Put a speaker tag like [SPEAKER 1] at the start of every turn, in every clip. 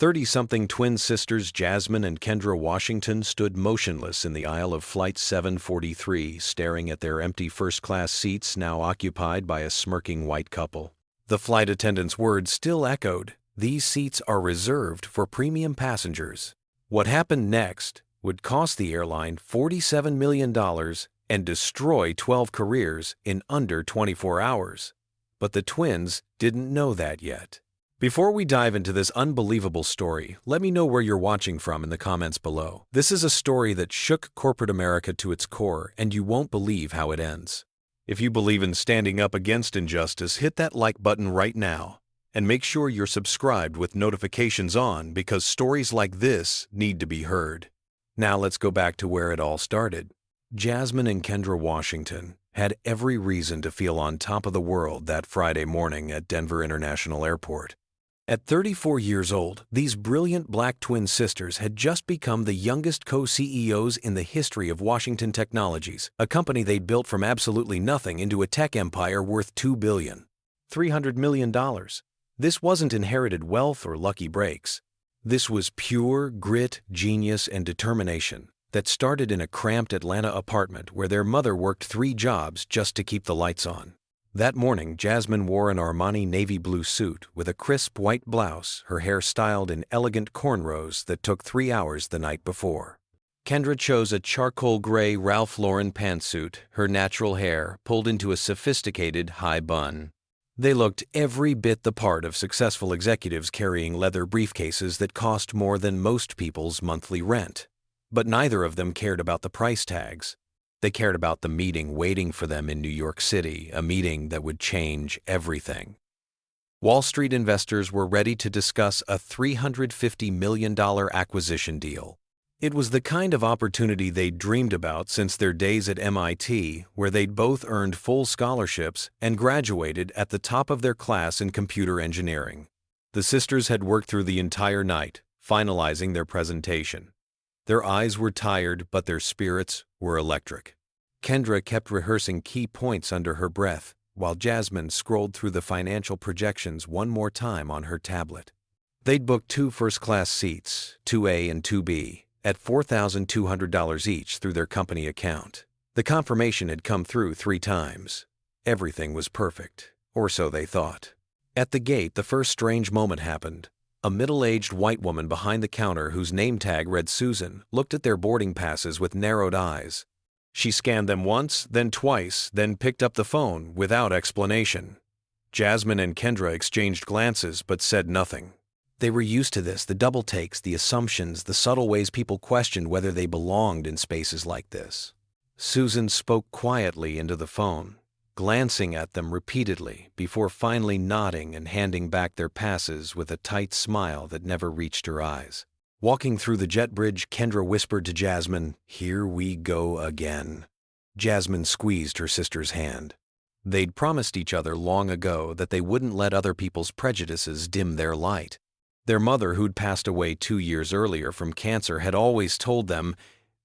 [SPEAKER 1] 30-something twin sisters Jasmine and Kendra Washington stood motionless in the aisle of Flight 743, staring at their empty first-class seats now occupied by a smirking white couple. The flight attendant's words still echoed, "These seats are reserved for premium passengers." What happened next would cost the airline $47 million and destroy 12 careers in under 24 hours. But the twins didn't know that yet. Before we dive into this unbelievable story, let me know where you're watching from in the comments below. This is a story that shook corporate America to its core, and you won't believe how it ends. If you believe in standing up against injustice, hit that like button right now. And make sure you're subscribed with notifications on, because stories like this need to be heard. Now let's go back to where it all started. Jasmine and Kendra Washington had every reason to feel on top of the world that Friday morning at Denver International Airport. At 34 years old, these brilliant black twin sisters had just become the youngest co-CEOs in the history of Washington Technologies, a company they'd built from absolutely nothing into a tech empire worth $300 million. This wasn't inherited wealth or lucky breaks. This was pure grit, genius, and determination that started in a cramped Atlanta apartment where their mother worked 3 jobs just to keep the lights on. That morning, Jasmine wore an Armani navy blue suit with a crisp white blouse, her hair styled in elegant cornrows that took 3 hours the night before. Kendra chose a charcoal gray Ralph Lauren pantsuit, her natural hair pulled into a sophisticated high bun. They looked every bit the part of successful executives carrying leather briefcases that cost more than most people's monthly rent. But neither of them cared about the price tags. They cared about the meeting waiting for them in New York City, a meeting that would change everything. Wall Street investors were ready to discuss a $350 million acquisition deal. It was the kind of opportunity they'd dreamed about since their days at MIT, where they'd both earned full scholarships and graduated at the top of their class in computer engineering. The sisters had worked through the entire night, finalizing their presentation. Their eyes were tired, but their spirits were electric. Kendra kept rehearsing key points under her breath, while Jasmine scrolled through the financial projections one more time on her tablet. They'd booked 2 first-class seats, 2A and 2B, at $4,200 each through their company account. The confirmation had come through 3 times. Everything was perfect, or so they thought. At the gate, the first strange moment happened. A middle-aged white woman behind the counter whose name tag read Susan looked at their boarding passes with narrowed eyes. She scanned them once, then twice, then picked up the phone without explanation. Jasmine and Kendra exchanged glances but said nothing. They were used to this, the double takes, the assumptions, the subtle ways people questioned whether they belonged in spaces like this. Susan spoke quietly into the phone, glancing at them repeatedly before finally nodding and handing back their passes with a tight smile that never reached her eyes. Walking through the jet bridge, Kendra whispered to Jasmine, "Here we go again." Jasmine squeezed her sister's hand. They'd promised each other long ago that they wouldn't let other people's prejudices dim their light. Their mother, who'd passed away 2 years earlier from cancer, had always told them,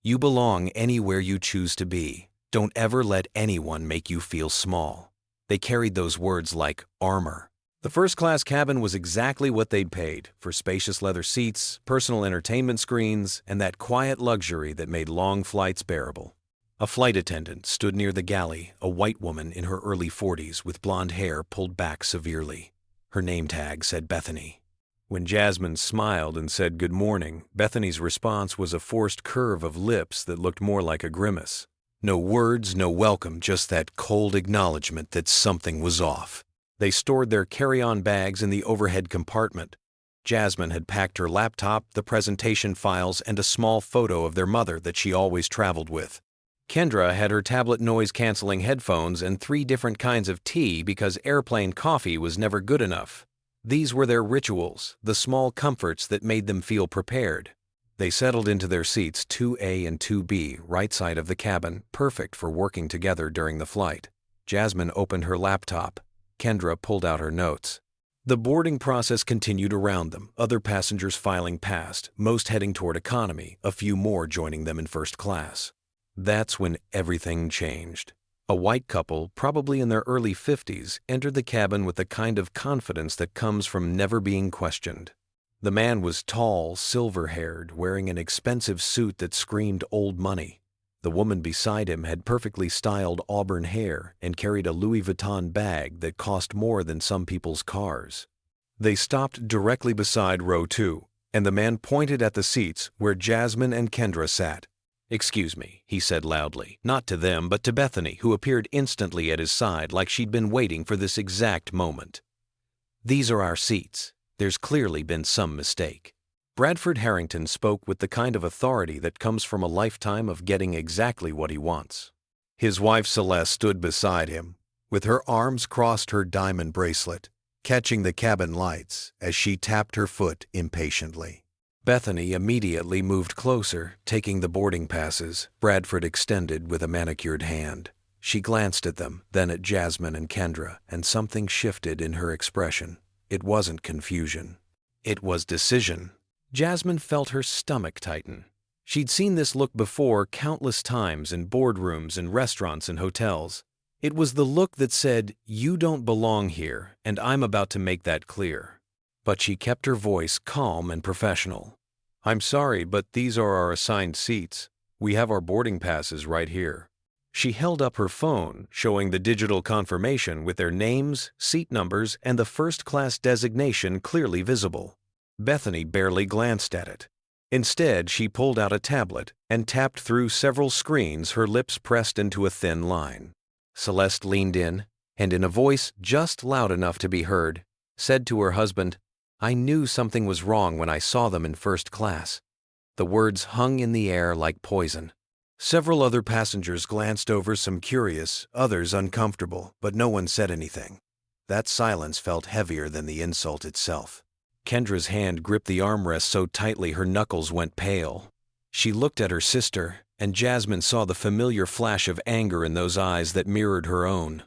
[SPEAKER 1] "You belong anywhere you choose to be. Don't ever let anyone make you feel small." They carried those words like armor. The first-class cabin was exactly what they'd paid, for spacious leather seats, personal entertainment screens, and that quiet luxury that made long flights bearable. A flight attendant stood near the galley, a white woman in her early 40s with blonde hair pulled back severely. Her name tag said Bethany. When Jasmine smiled and said good morning, Bethany's response was a forced curve of lips that looked more like a grimace. No words, no welcome, just that cold acknowledgement that something was off. They stored their carry-on bags in the overhead compartment. Jasmine had packed her laptop, the presentation files, and a small photo of their mother that she always traveled with. Kendra had her tablet noise-canceling headphones and 3 different kinds of tea because airplane coffee was never good enough. These were their rituals, the small comforts that made them feel prepared. They settled into their seats 2A and 2B, right side of the cabin, perfect for working together during the flight. Jasmine opened her laptop. Kendra pulled out her notes. The boarding process continued around them, other passengers filing past, most heading toward economy, a few more joining them in first class. That's when everything changed. A white couple, probably in their early 50s, entered the cabin with the kind of confidence that comes from never being questioned. The man was tall, silver-haired, wearing an expensive suit that screamed old money. The woman beside him had perfectly styled auburn hair and carried a Louis Vuitton bag that cost more than some people's cars. They stopped directly beside row 2, and the man pointed at the seats where Jasmine and Kendra sat. "Excuse me," he said loudly, not to them but to Bethany, who appeared instantly at his side like she'd been waiting for this exact moment. "These are our seats. There's clearly been some mistake." Bradford Harrington spoke with the kind of authority that comes from a lifetime of getting exactly what he wants. His wife Celeste stood beside him, with her arms crossed her diamond bracelet, catching the cabin lights as she tapped her foot impatiently. Bethany immediately moved closer, taking the boarding passes Bradford extended with a manicured hand. She glanced at them, then at Jasmine and Kendra, and something shifted in her expression. It wasn't confusion. It was decision. Jasmine felt her stomach tighten. She'd seen this look before countless times in boardrooms and restaurants and hotels. It was the look that said, "You don't belong here, and I'm about to make that clear." But she kept her voice calm and professional. "I'm sorry, but these are our assigned seats. We have our boarding passes right here." She held up her phone, showing the digital confirmation with their names, seat numbers, and the first-class designation clearly visible. Bethany barely glanced at it. Instead, she pulled out a tablet and tapped through several screens, her lips pressed into a thin line. Celeste leaned in, and in a voice just loud enough to be heard, said to her husband, "I knew something was wrong when I saw them in first class." The words hung in the air like poison. Several other passengers glanced over, some curious, others uncomfortable, but no one said anything. That silence felt heavier than the insult itself. Kendra's hand gripped the armrest so tightly her knuckles went pale. She looked at her sister, and Jasmine saw the familiar flash of anger in those eyes that mirrored her own.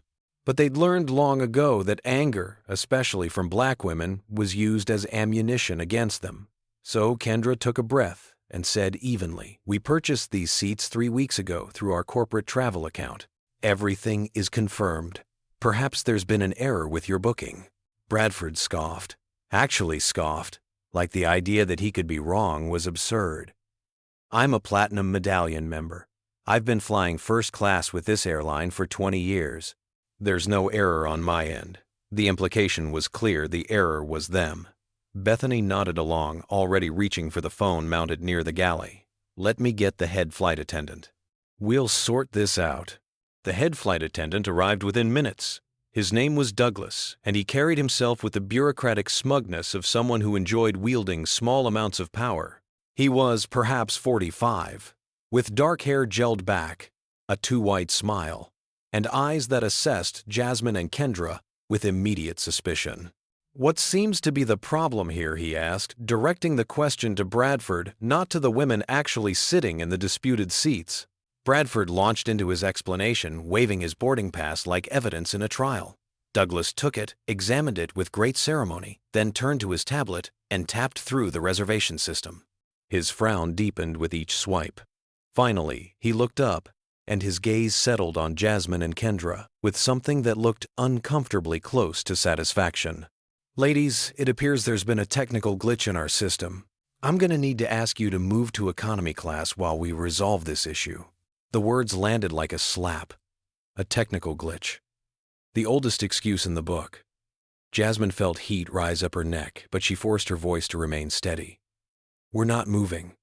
[SPEAKER 1] But they'd learned long ago that anger, especially from black women, was used as ammunition against them. So Kendra took a breath and said evenly, "We purchased these seats 3 weeks ago through our corporate travel account. Everything is confirmed. Perhaps there's been an error with your booking." Bradford scoffed. Actually scoffed, like the idea that he could be wrong was absurd. "I'm a Platinum Medallion member. I've been flying first class with this airline for 20 years. There's no error on my end." The implication was clear, the error was them. Bethany nodded along, already reaching for the phone mounted near the galley. "Let me get the head flight attendant." "We'll sort this out." The head flight attendant arrived within minutes. His name was Douglas, and he carried himself with the bureaucratic smugness of someone who enjoyed wielding small amounts of power. He was perhaps 45, with dark hair gelled back, a too white smile, and eyes that assessed Jasmine and Kendra with immediate suspicion. "What seems to be the problem here?" he asked, directing the question to Bradford, not to the women actually sitting in the disputed seats. Bradford launched into his explanation, waving his boarding pass like evidence in a trial. Douglas took it, examined it with great ceremony, then turned to his tablet and tapped through the reservation system. His frown deepened with each swipe. Finally, he looked up, and his gaze settled on Jasmine and Kendra with something that looked uncomfortably close to satisfaction. "Ladies, it appears there's been a technical glitch in our system. I'm going to need to ask you to move to economy class while we resolve this issue." The words landed like a slap. A technical glitch. The oldest excuse in the book. Jasmine felt heat rise up her neck, but she forced her voice to remain steady. "We're not moving.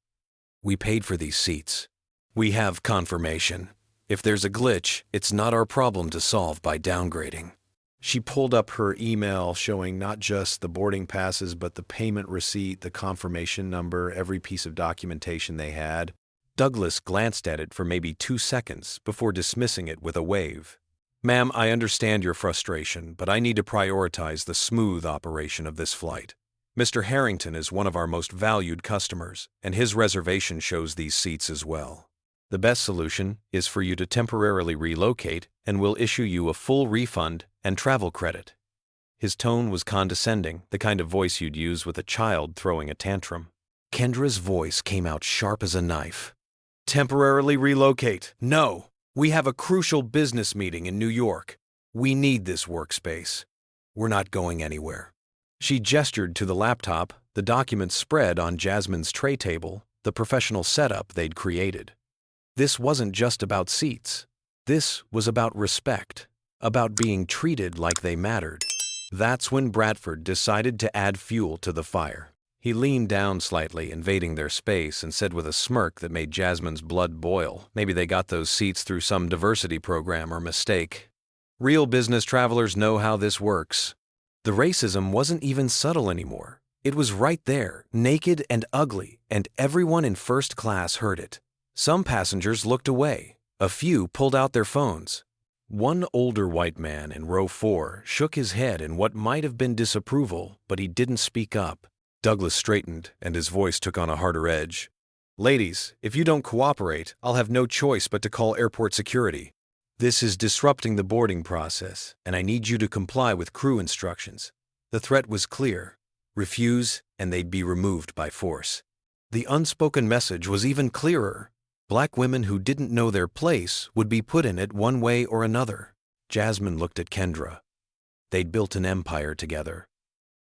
[SPEAKER 1] We paid for these seats. We have confirmation. If there's a glitch, it's not our problem to solve by downgrading." She pulled up her email showing not just the boarding passes, but the payment receipt, the confirmation number, every piece of documentation they had. Douglas glanced at it for maybe 2 seconds before dismissing it with a wave. "Ma'am, I understand your frustration, but I need to prioritize the smooth operation of this flight. Mr. Harrington is one of our most valued customers, and his reservation shows these seats as well. The best solution is for you to temporarily relocate, and we'll issue you a full refund and travel credit." His tone was condescending, the kind of voice you'd use with a child throwing a tantrum. Kendra's voice came out sharp as a knife. "Temporarily relocate? No! We have a crucial business meeting in New York. We need this workspace. We're not going anywhere." She gestured to the laptop. The documents spread on Jasmine's tray table, the professional setup they'd created. This wasn't just about seats. This was about respect, about being treated like they mattered. That's when Bradford decided to add fuel to the fire. He leaned down slightly, invading their space, and said with a smirk that made Jasmine's blood boil, maybe they got those seats through some diversity program or mistake. Real business travelers know how this works. The racism wasn't even subtle anymore. It was right there, naked and ugly, and everyone in first class heard it. Some passengers looked away. A few pulled out their phones. One older white man in row 4 shook his head in what might have been disapproval, but he didn't speak up. Douglas straightened, and his voice took on a harder edge. "Ladies, if you don't cooperate, I'll have no choice but to call airport security. This is disrupting the boarding process, and I need you to comply with crew instructions." The threat was clear. Refuse, and they'd be removed by force. The unspoken message was even clearer. Black women who didn't know their place would be put in it one way or another. Jasmine looked at Kendra. They'd built an empire together.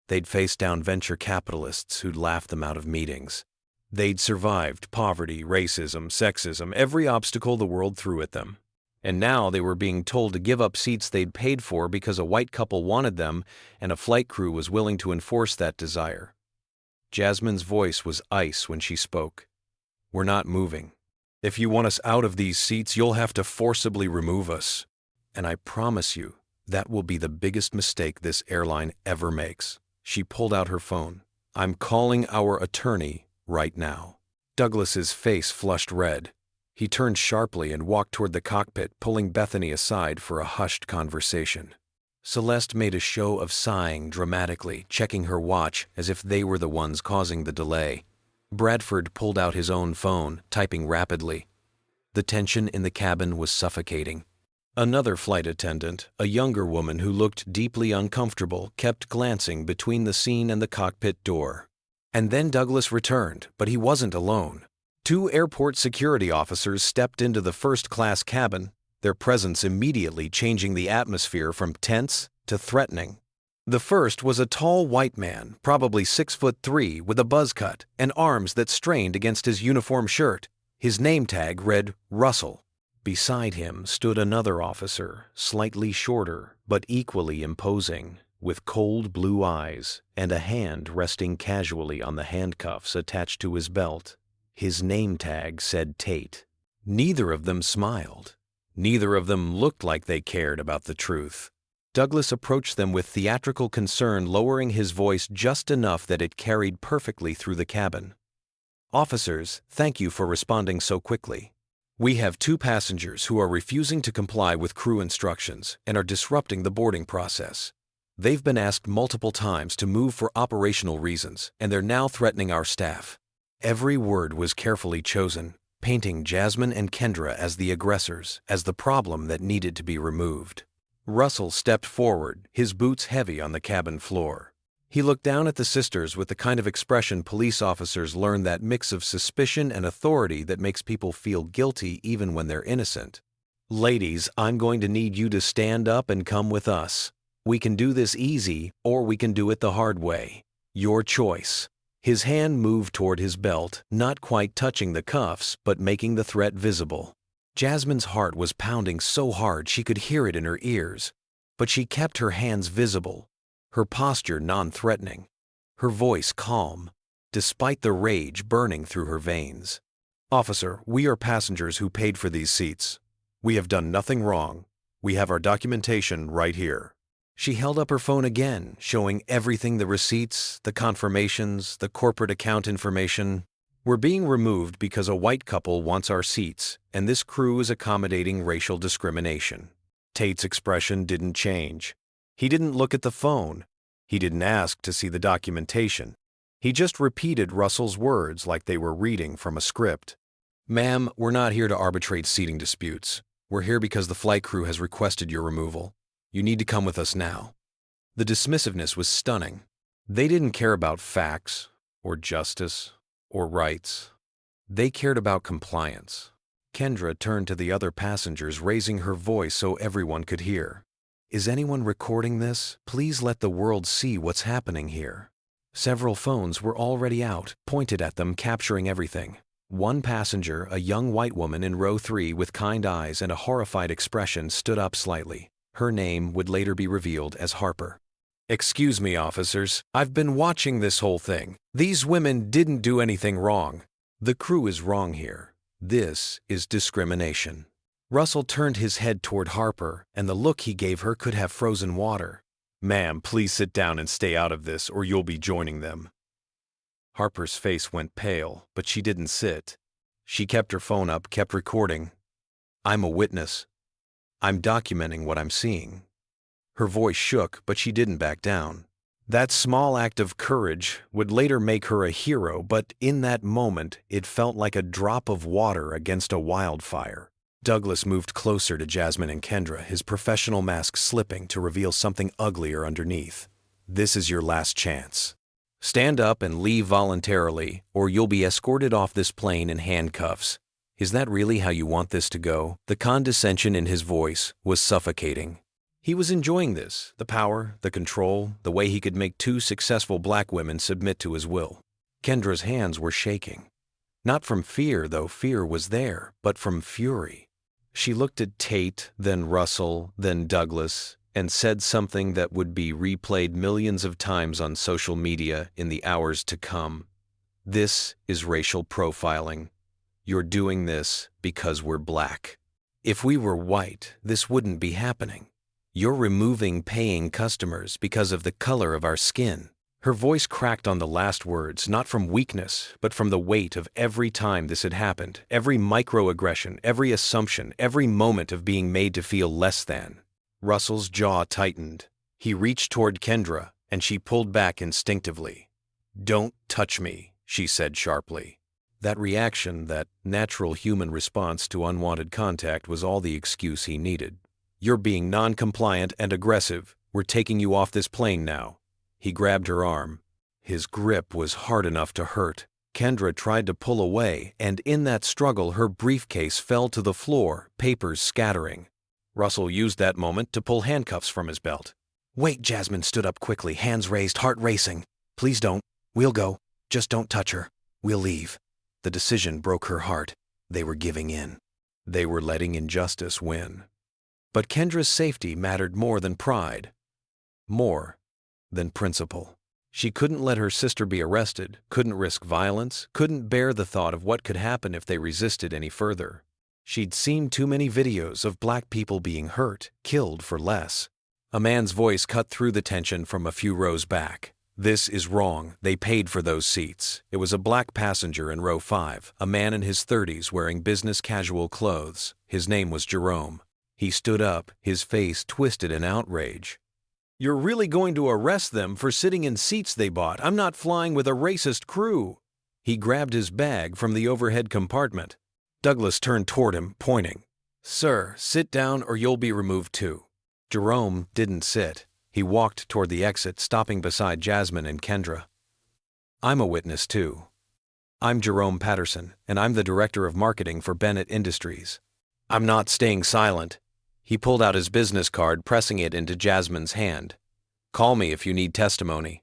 [SPEAKER 1] They'd faced down venture capitalists who'd laughed them out of meetings. They'd survived poverty, racism, sexism, every obstacle the world threw at them. And now they were being told to give up seats they'd paid for because a white couple wanted them and a flight crew was willing to enforce that desire. Jasmine's voice was ice when she spoke. "We're not moving. If you want us out of these seats, you'll have to forcibly remove us. And I promise you, that will be the biggest mistake this airline ever makes." She pulled out her phone. "I'm calling our attorney right now." Douglas's face flushed red. He turned sharply and walked toward the cockpit, pulling Bethany aside for a hushed conversation. Celeste made a show of sighing dramatically, checking her watch as if they were the ones causing the delay. Bradford pulled out his own phone, typing rapidly. The tension in the cabin was suffocating. Another flight attendant, a younger woman who looked deeply uncomfortable, kept glancing between the scene and the cockpit door. And then Douglas returned, but he wasn't alone. 2 airport security officers stepped into the first-class cabin, their presence immediately changing the atmosphere from tense to threatening. The first was a tall white man, probably 6'3", with a buzz cut and arms that strained against his uniform shirt. His name tag read Russell. Beside him stood another officer, slightly shorter but equally imposing, with cold blue eyes and a hand resting casually on the handcuffs attached to his belt. His name tag said Tate. Neither of them smiled. Neither of them looked like they cared about the truth. Douglas approached them with theatrical concern, lowering his voice just enough that it carried perfectly through the cabin. "Officers, thank you for responding so quickly. We have 2 passengers who are refusing to comply with crew instructions and are disrupting the boarding process. They've been asked multiple times to move for operational reasons, and they're now threatening our staff." Every word was carefully chosen, painting Jasmine and Kendra as the aggressors, as the problem that needed to be removed. Russell stepped forward, his boots heavy on the cabin floor. He looked down at the sisters with the kind of expression police officers learn, that mix of suspicion and authority that makes people feel guilty even when they're innocent. "Ladies, I'm going to need you to stand up and come with us. We can do this easy, or we can do it the hard way. Your choice." His hand moved toward his belt, not quite touching the cuffs, but making the threat visible. Jasmine's heart was pounding so hard she could hear it in her ears, but she kept her hands visible, her posture non-threatening, her voice calm, despite the rage burning through her veins. "Officer, we are passengers who paid for these seats. We have done nothing wrong. We have our documentation right here." She held up her phone again, showing everything: the receipts, the confirmations, the corporate account information. "We're being removed because a white couple wants our seats, and this crew is accommodating racial discrimination." Tate's expression didn't change. He didn't look at the phone. He didn't ask to see the documentation. He just repeated Russell's words like they were reading from a script. "Ma'am, we're not here to arbitrate seating disputes. We're here because the flight crew has requested your removal. You need to come with us now." The dismissiveness was stunning. They didn't care about facts, or justice, or rights. They cared about compliance. Kendra turned to the other passengers, raising her voice so everyone could hear. Is anyone recording this? Please let the world see what's happening here. Several phones were already out, pointed at them, capturing everything. One passenger, a young white woman in row 3 with kind eyes and a horrified expression, stood up slightly. Her name would later be revealed as Harper. "Excuse me, officers. I've been watching this whole thing. These women didn't do anything wrong." The crew is wrong here. This is discrimination. Russell turned his head toward Harper, and the look he gave her could have frozen water. "Ma'am, please sit down and stay out of this, or you'll be joining them." Harper's face went pale, but she didn't sit. She kept her phone up, kept recording. "I'm a witness. I'm documenting what I'm seeing." Her voice shook, but she didn't back down. That small act of courage would later make her a hero, but in that moment, it felt like a drop of water against a wildfire. Douglas moved closer to Jasmine and Kendra, his professional mask slipping to reveal something uglier underneath. "This is your last chance. Stand up and leave voluntarily, or you'll be escorted off this plane in handcuffs. Is that really how you want this to go?" The condescension in his voice was suffocating. He was enjoying this, the power, the control, the way he could make 2 successful black women submit to his will. Kendra's hands were shaking. Not from fear, though fear was there, but from fury. She looked at Tate, then Russell, then Douglas, and said something that would be replayed millions of times on social media in the hours to come. "This is racial profiling. You're doing this because we're black. If we were white, this wouldn't be happening. You're removing paying customers because of the color of our skin." Her voice cracked on the last words, not from weakness, but from the weight of every time this had happened, every microaggression, every assumption, every moment of being made to feel less than. Russell's jaw tightened. He reached toward Kendra, and she pulled back instinctively. "Don't touch me," she said sharply. That reaction, that natural human response to unwanted contact, was all the excuse he needed. "You're being non-compliant and aggressive. We're taking you off this plane now." He grabbed her arm. His grip was hard enough to hurt. Kendra tried to pull away, and in that struggle her briefcase fell to the floor, papers scattering. Russell used that moment to pull handcuffs from his belt. "Wait," Jasmine stood up quickly, hands raised, heart racing. "Please don't. We'll go. Just don't touch her. We'll leave." The decision broke her heart. They were giving in. They were letting injustice win. But Kendra's safety mattered more than pride, more than principle. She couldn't let her sister be arrested, couldn't risk violence, couldn't bear the thought of what could happen if they resisted any further. She'd seen too many videos of black people being hurt, killed for less. A man's voice cut through the tension from a few rows back. "This is wrong. They paid for those seats." It was a black passenger in row 5, a man in his 30s wearing business casual clothes. His name was Jerome. He stood up, his face twisted in outrage. "You're really going to arrest them for sitting in seats they bought? I'm not flying with a racist crew." He grabbed his bag from the overhead compartment. Douglas turned toward him, pointing. "Sir, sit down or you'll be removed too." Jerome didn't sit. He walked toward the exit, stopping beside Jasmine and Kendra. "I'm a witness too. I'm Jerome Patterson, and I'm the director of marketing for Bennett Industries." "I'm not staying silent." He pulled out his business card, pressing it into Jasmine's hand. "Call me if you need testimony.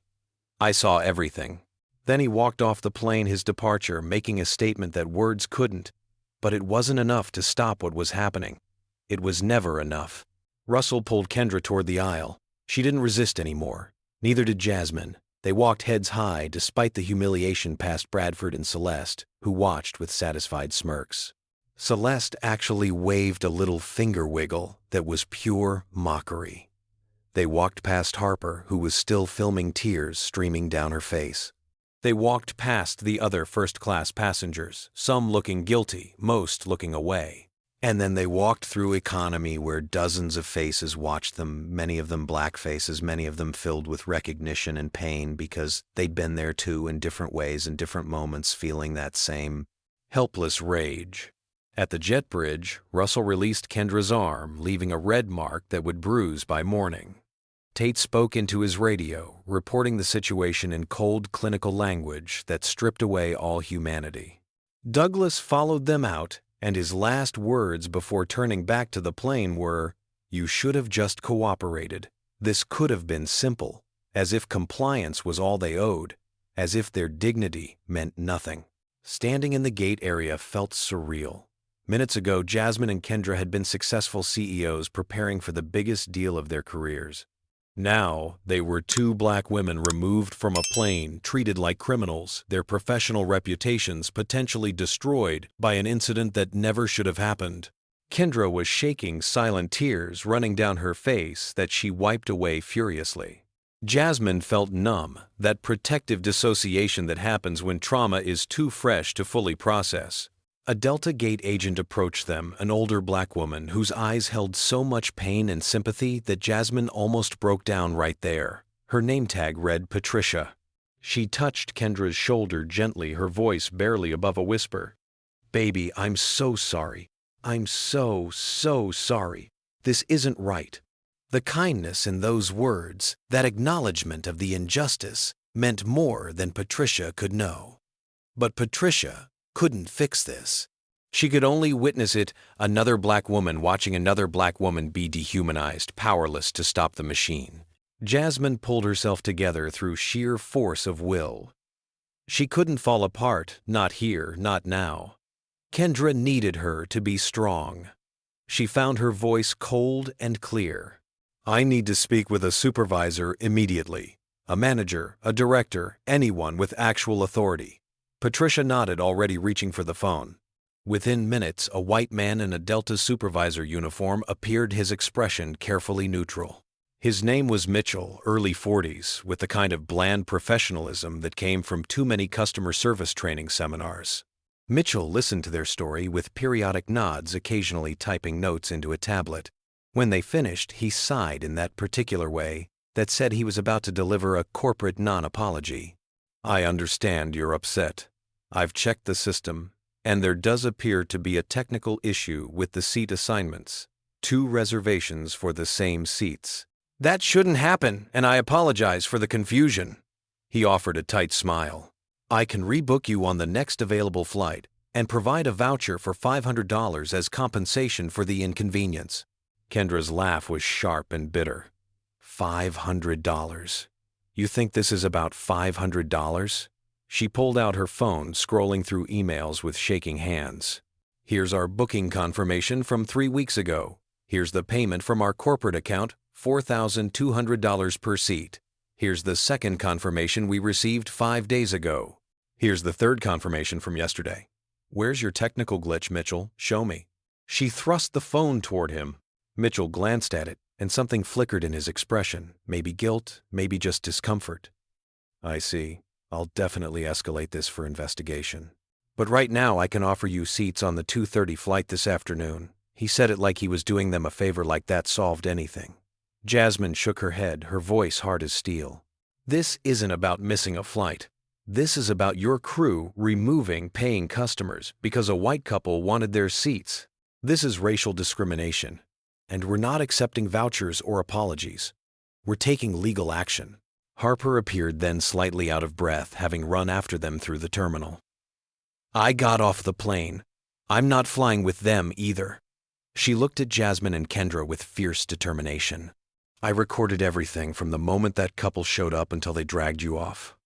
[SPEAKER 1] I saw everything." Then he walked off the plane, his departure, making a statement that words couldn't. But it wasn't enough to stop what was happening. It was never enough. Russell pulled Kendra toward the aisle. She didn't resist anymore. Neither did Jasmine. They walked heads high, despite the humiliation past Bradford and Celeste, who watched with satisfied smirks. Celeste actually waved a little finger wiggle that was pure mockery. They walked past Harper, who was still filming tears streaming down her face. They walked past the other first-class passengers, some looking guilty, most looking away. And then they walked through economy where dozens of faces watched them, many of them black faces, many of them filled with recognition and pain because they'd been there too in different ways and different moments, feeling that same helpless rage. At the jet bridge, Russell released Kendra's arm, leaving a red mark that would bruise by morning. Tate spoke into his radio, reporting the situation in cold, clinical language that stripped away all humanity. Douglas followed them out, and his last words before turning back to the plane were, You should have just cooperated. This could have been simple, as if compliance was all they owed, as if their dignity meant nothing. Standing in the gate area felt surreal. Minutes ago, Jasmine and Kendra had been successful CEOs preparing for the biggest deal of their careers. Now, they were two black women removed from a plane, treated like criminals, their professional reputations potentially destroyed by an incident that never should have happened. Kendra was shaking, silent tears running down her face that she wiped away furiously. Jasmine felt numb, that protective dissociation that happens when trauma is too fresh to fully process. A Delta Gate agent approached them, an older black woman whose eyes held so much pain and sympathy that Jasmine almost broke down right there. Her name tag read Patricia. She touched Kendra's shoulder gently, her voice barely above a whisper. "Baby, I'm so sorry. I'm so sorry. This isn't right." The kindness in those words, that acknowledgement of the injustice, meant more than Patricia could know. But Patricia couldn't fix this. She could only witness it, another black woman watching another black woman be dehumanized, powerless to stop the machine. Jasmine pulled herself together through sheer force of will. She couldn't fall apart, not here, not now. Kendra needed her to be strong. She found her voice cold and clear. "I need to speak with a supervisor immediately. A manager, a director, anyone with actual authority." Patricia nodded, already reaching for the phone. Within minutes, a white man in a Delta supervisor uniform appeared, his expression carefully neutral. His name was Mitchell, early 40s, with the kind of bland professionalism that came from too many customer service training seminars. Mitchell listened to their story with periodic nods, occasionally typing notes into a tablet. When they finished, he sighed in that particular way that said he was about to deliver a corporate non-apology. "I understand you're upset. I've checked the system, and there does appear to be a technical issue with the seat assignments. 2 reservations for the same seats." "That shouldn't happen, and I apologize for the confusion." He offered a tight smile. "I can rebook you on the next available flight and provide a voucher for $500 as compensation for the inconvenience." Kendra's laugh was sharp and bitter. $500. You think this is about $500? She pulled out her phone, scrolling through emails with shaking hands. "Here's our booking confirmation from 3 weeks ago. Here's the payment from our corporate account, $4,200 per seat. Here's the second confirmation we received 5 days ago. Here's the third confirmation from yesterday. Where's your technical glitch, Mitchell? Show me." She thrust the phone toward him. Mitchell glanced at it, and something flickered in his expression, maybe guilt, maybe just discomfort. "I see. I'll definitely escalate this for investigation. But right now I can offer you seats on the 2:30 flight this afternoon." He said it like he was doing them a favor, like that solved anything. Jasmine shook her head, her voice hard as steel. "This isn't about missing a flight. This is about your crew removing paying customers because a white couple wanted their seats. This is racial discrimination. And we're not accepting vouchers or apologies. We're taking legal action." Harper appeared then, slightly out of breath, having run after them through the terminal. "I got off the plane. I'm not flying with them either." She looked at Jasmine and Kendra with fierce determination. "I recorded everything from the moment that couple showed up until they dragged you off.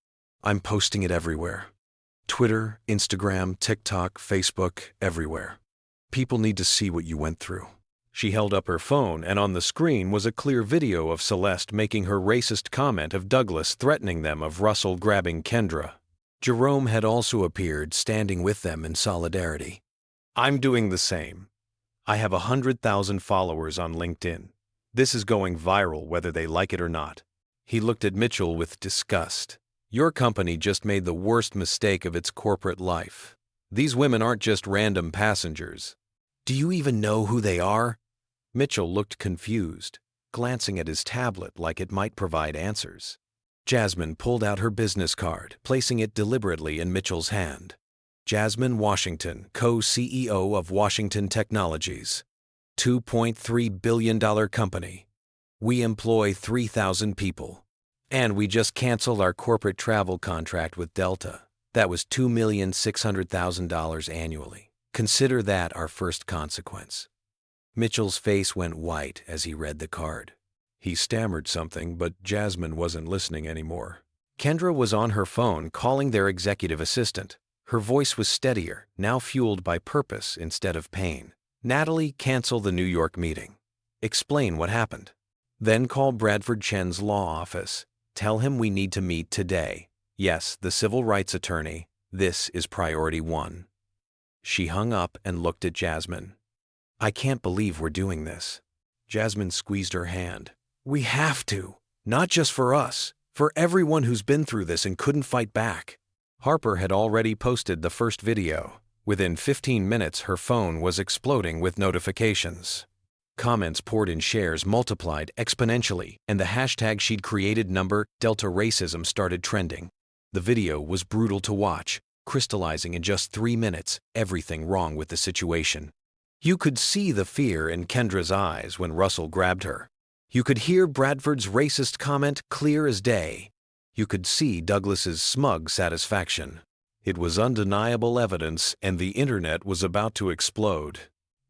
[SPEAKER 1] I'm posting it everywhere. Twitter, Instagram, TikTok, Facebook, everywhere. People need to see what you went through." She held up her phone, and on the screen was a clear video of Celeste making her racist comment, of Douglas threatening them, of Russell grabbing Kendra. Jerome had also appeared, standing with them in solidarity. "I'm doing the same. I have 100,000 followers on LinkedIn. This is going viral whether they like it or not." He looked at Mitchell with disgust. "Your company just made the worst mistake of its corporate life. These women aren't just random passengers. Do you even know who they are?" Mitchell looked confused, glancing at his tablet like it might provide answers. Jasmine pulled out her business card, placing it deliberately in Mitchell's hand. "Jasmine Washington, co-CEO of Washington Technologies. $2.3 billion company. We employ 3,000 people. And we just canceled our corporate travel contract with Delta. That was $2,600,000 annually. Consider that our first consequence." Mitchell's face went white as he read the card. He stammered something, but Jasmine wasn't listening anymore. Kendra was on her phone calling their executive assistant. Her voice was steadier, now fueled by purpose instead of pain. "Natalie, cancel the New York meeting. Explain what happened. Then call Bradford Chen's law office. Tell him we need to meet today. Yes, the civil rights attorney. This is priority 1. She hung up and looked at Jasmine. "I can't believe we're doing this." Jasmine squeezed her hand. "We have to. Not just for us. For everyone who's been through this and couldn't fight back." Harper had already posted the first video. Within 15 minutes, her phone was exploding with notifications. Comments poured in, shares multiplied exponentially, and the hashtag she'd created, Delta Racism, started trending. The video was brutal to watch, crystallizing in just 3 minutes everything wrong with the situation. You could see the fear in Kendra's eyes when Russell grabbed her. You could hear Bradford's racist comment clear as day. You could see Douglas's smug satisfaction. It was undeniable evidence, and the internet was about to explode.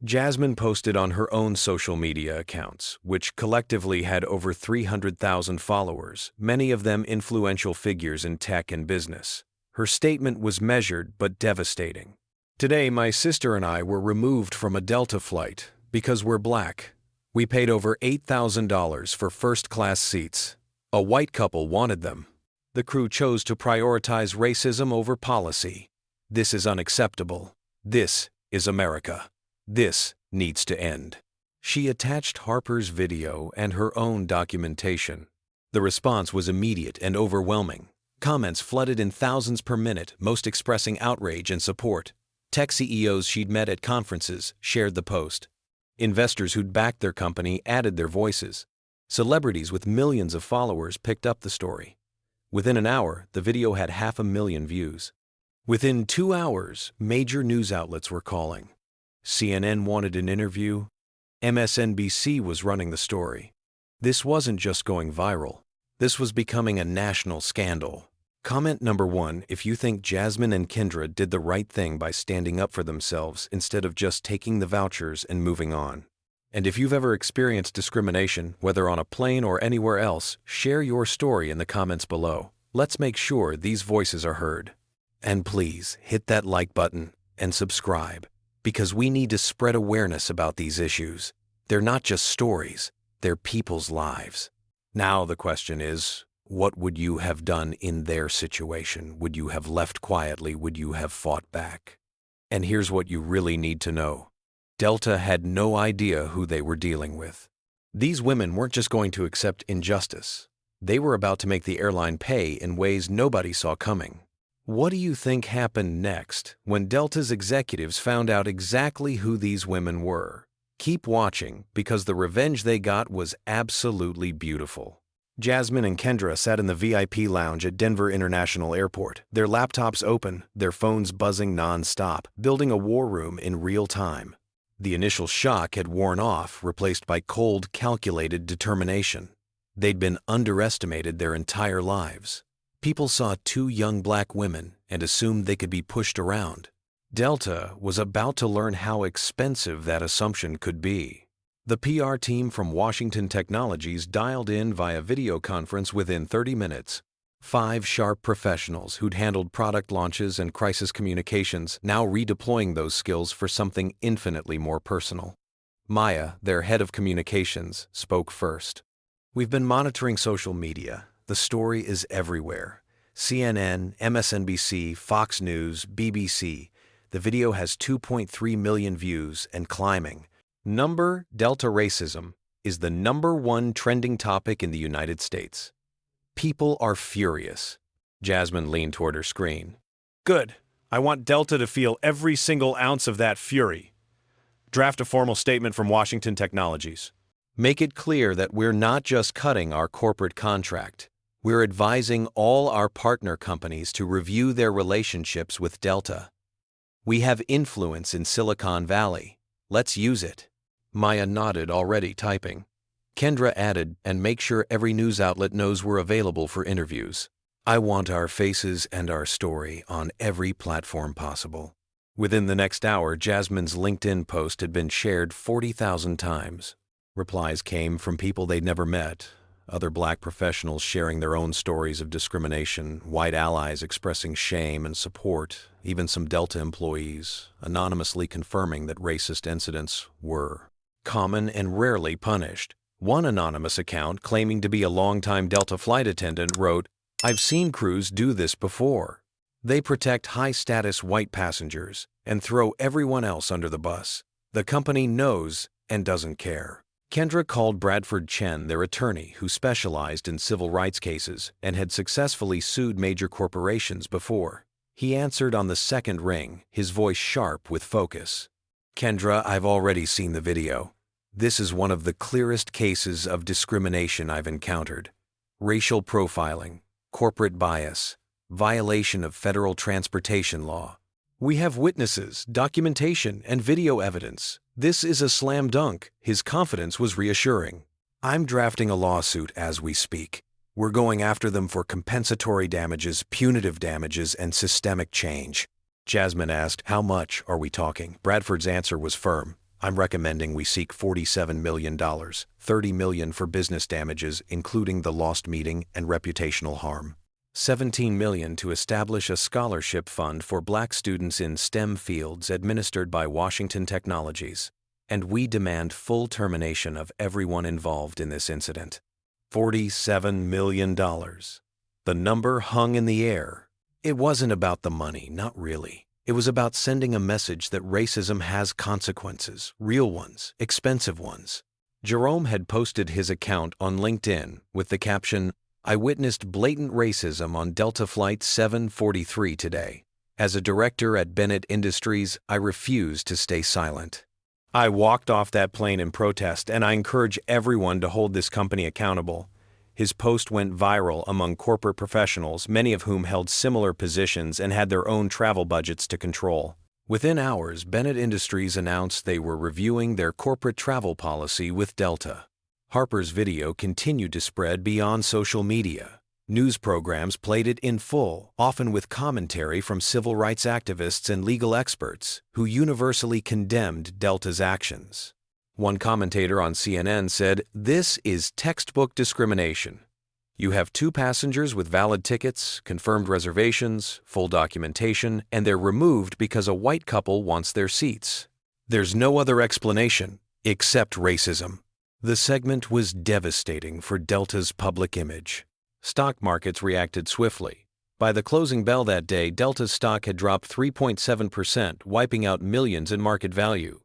[SPEAKER 1] Jasmine posted on her own social media accounts, which collectively had over 300,000 followers, many of them influential figures in tech and business. Her statement was measured but devastating. "Today, my sister and I were removed from a Delta flight because we're black. We paid over $8,000 for first-class seats. A white couple wanted them. The crew chose to prioritize racism over policy. This is unacceptable. This is America. This needs to end." She attached Harper's video and her own documentation. The response was immediate and overwhelming. Comments flooded in thousands per minute, most expressing outrage and support. Tech CEOs she'd met at conferences shared the post. Investors who'd backed their company added their voices. Celebrities with millions of followers picked up the story. Within an hour, the video had 500,000 views. Within 2 hours, major news outlets were calling. CNN wanted an interview. MSNBC was running the story. This wasn't just going viral. This was becoming a national scandal. Comment number 1 if you think Jasmine and Kendra did the right thing by standing up for themselves instead of just taking the vouchers and moving on. And if you've ever experienced discrimination, whether on a plane or anywhere else, share your story in the comments below. Let's make sure these voices are heard. And please hit that like button and subscribe, because we need to spread awareness about these issues. They're not just stories, they're people's lives. Now the question is, what would you have done in their situation? Would you have left quietly? Would you have fought back? And here's what you really need to know. Delta had no idea who they were dealing with. These women weren't just going to accept injustice. They were about to make the airline pay in ways nobody saw coming. What do you think happened next when Delta's executives found out exactly who these women were? Keep watching, because the revenge they got was absolutely beautiful. Jasmine and Kendra sat in the VIP lounge at Denver International Airport, their laptops open, their phones buzzing non-stop, building a war room in real time. The initial shock had worn off, replaced by cold, calculated determination. They'd been underestimated their entire lives. People saw 2 young black women and assumed they could be pushed around. Delta was about to learn how expensive that assumption could be. The PR team from Washington Technologies dialed in via video conference within 30 minutes. 5 sharp professionals who'd handled product launches and crisis communications, now redeploying those skills for something infinitely more personal. Maya, their head of communications, spoke first. "We've been monitoring social media. The story is everywhere. CNN, MSNBC, Fox News, BBC. The video has 2.3 million views and climbing. Delta racism is the #1 trending topic in the United States. People are furious." Jasmine leaned toward her screen. "Good. I want Delta to feel every single ounce of that fury. Draft a formal statement from Washington Technologies. Make it clear that we're not just cutting our corporate contract. We're advising all our partner companies to review their relationships with Delta. We have influence in Silicon Valley. Let's use it." Maya nodded, already typing. Kendra added, "And make sure every news outlet knows we're available for interviews. I want our faces and our story on every platform possible." Within the next hour, Jasmine's LinkedIn post had been shared 40,000 times. Replies came from people they'd never met, other Black professionals sharing their own stories of discrimination, white allies expressing shame and support, even some Delta employees anonymously confirming that racist incidents were common and rarely punished. One anonymous account, claiming to be a longtime Delta flight attendant, wrote, "I've seen crews do this before. They protect high-status white passengers and throw everyone else under the bus. The company knows and doesn't care." Kendra called Bradford Chen, their attorney, who specialized in civil rights cases and had successfully sued major corporations before. He answered on the second ring, his voice sharp with focus. "Kendra, I've already seen the video. This is one of the clearest cases of discrimination I've encountered. Racial profiling, corporate bias, violation of federal transportation law. We have witnesses, documentation, and video evidence. This is a slam dunk." His confidence was reassuring. "I'm drafting a lawsuit as we speak. We're going after them for compensatory damages, punitive damages, and systemic change." Jasmine asked, "How much are we talking?" Bradford's answer was firm. "I'm recommending we seek $47 million, $30 million for business damages, including the lost meeting and reputational harm. $17 million to establish a scholarship fund for Black students in STEM fields administered by Washington Technologies. And we demand full termination of everyone involved in this incident." $47 million. The number hung in the air. It wasn't about the money, not really. It was about sending a message that racism has consequences, real ones, expensive ones. Jerome had posted his account on LinkedIn with the caption, "I witnessed blatant racism on Delta Flight 743 today. As a director at Bennett Industries, I refuse to stay silent. I walked off that plane in protest, and I encourage everyone to hold this company accountable." His post went viral among corporate professionals, many of whom held similar positions and had their own travel budgets to control. Within hours, Bennett Industries announced they were reviewing their corporate travel policy with Delta. Harper's video continued to spread beyond social media. News programs played it in full, often with commentary from civil rights activists and legal experts, who universally condemned Delta's actions. One commentator on CNN said, "This is textbook discrimination. You have two passengers with valid tickets, confirmed reservations, full documentation, and they're removed because a white couple wants their seats. There's no other explanation except racism." The segment was devastating for Delta's public image. Stock markets reacted swiftly. By the closing bell that day, Delta's stock had dropped 3.7%, wiping out millions in market value.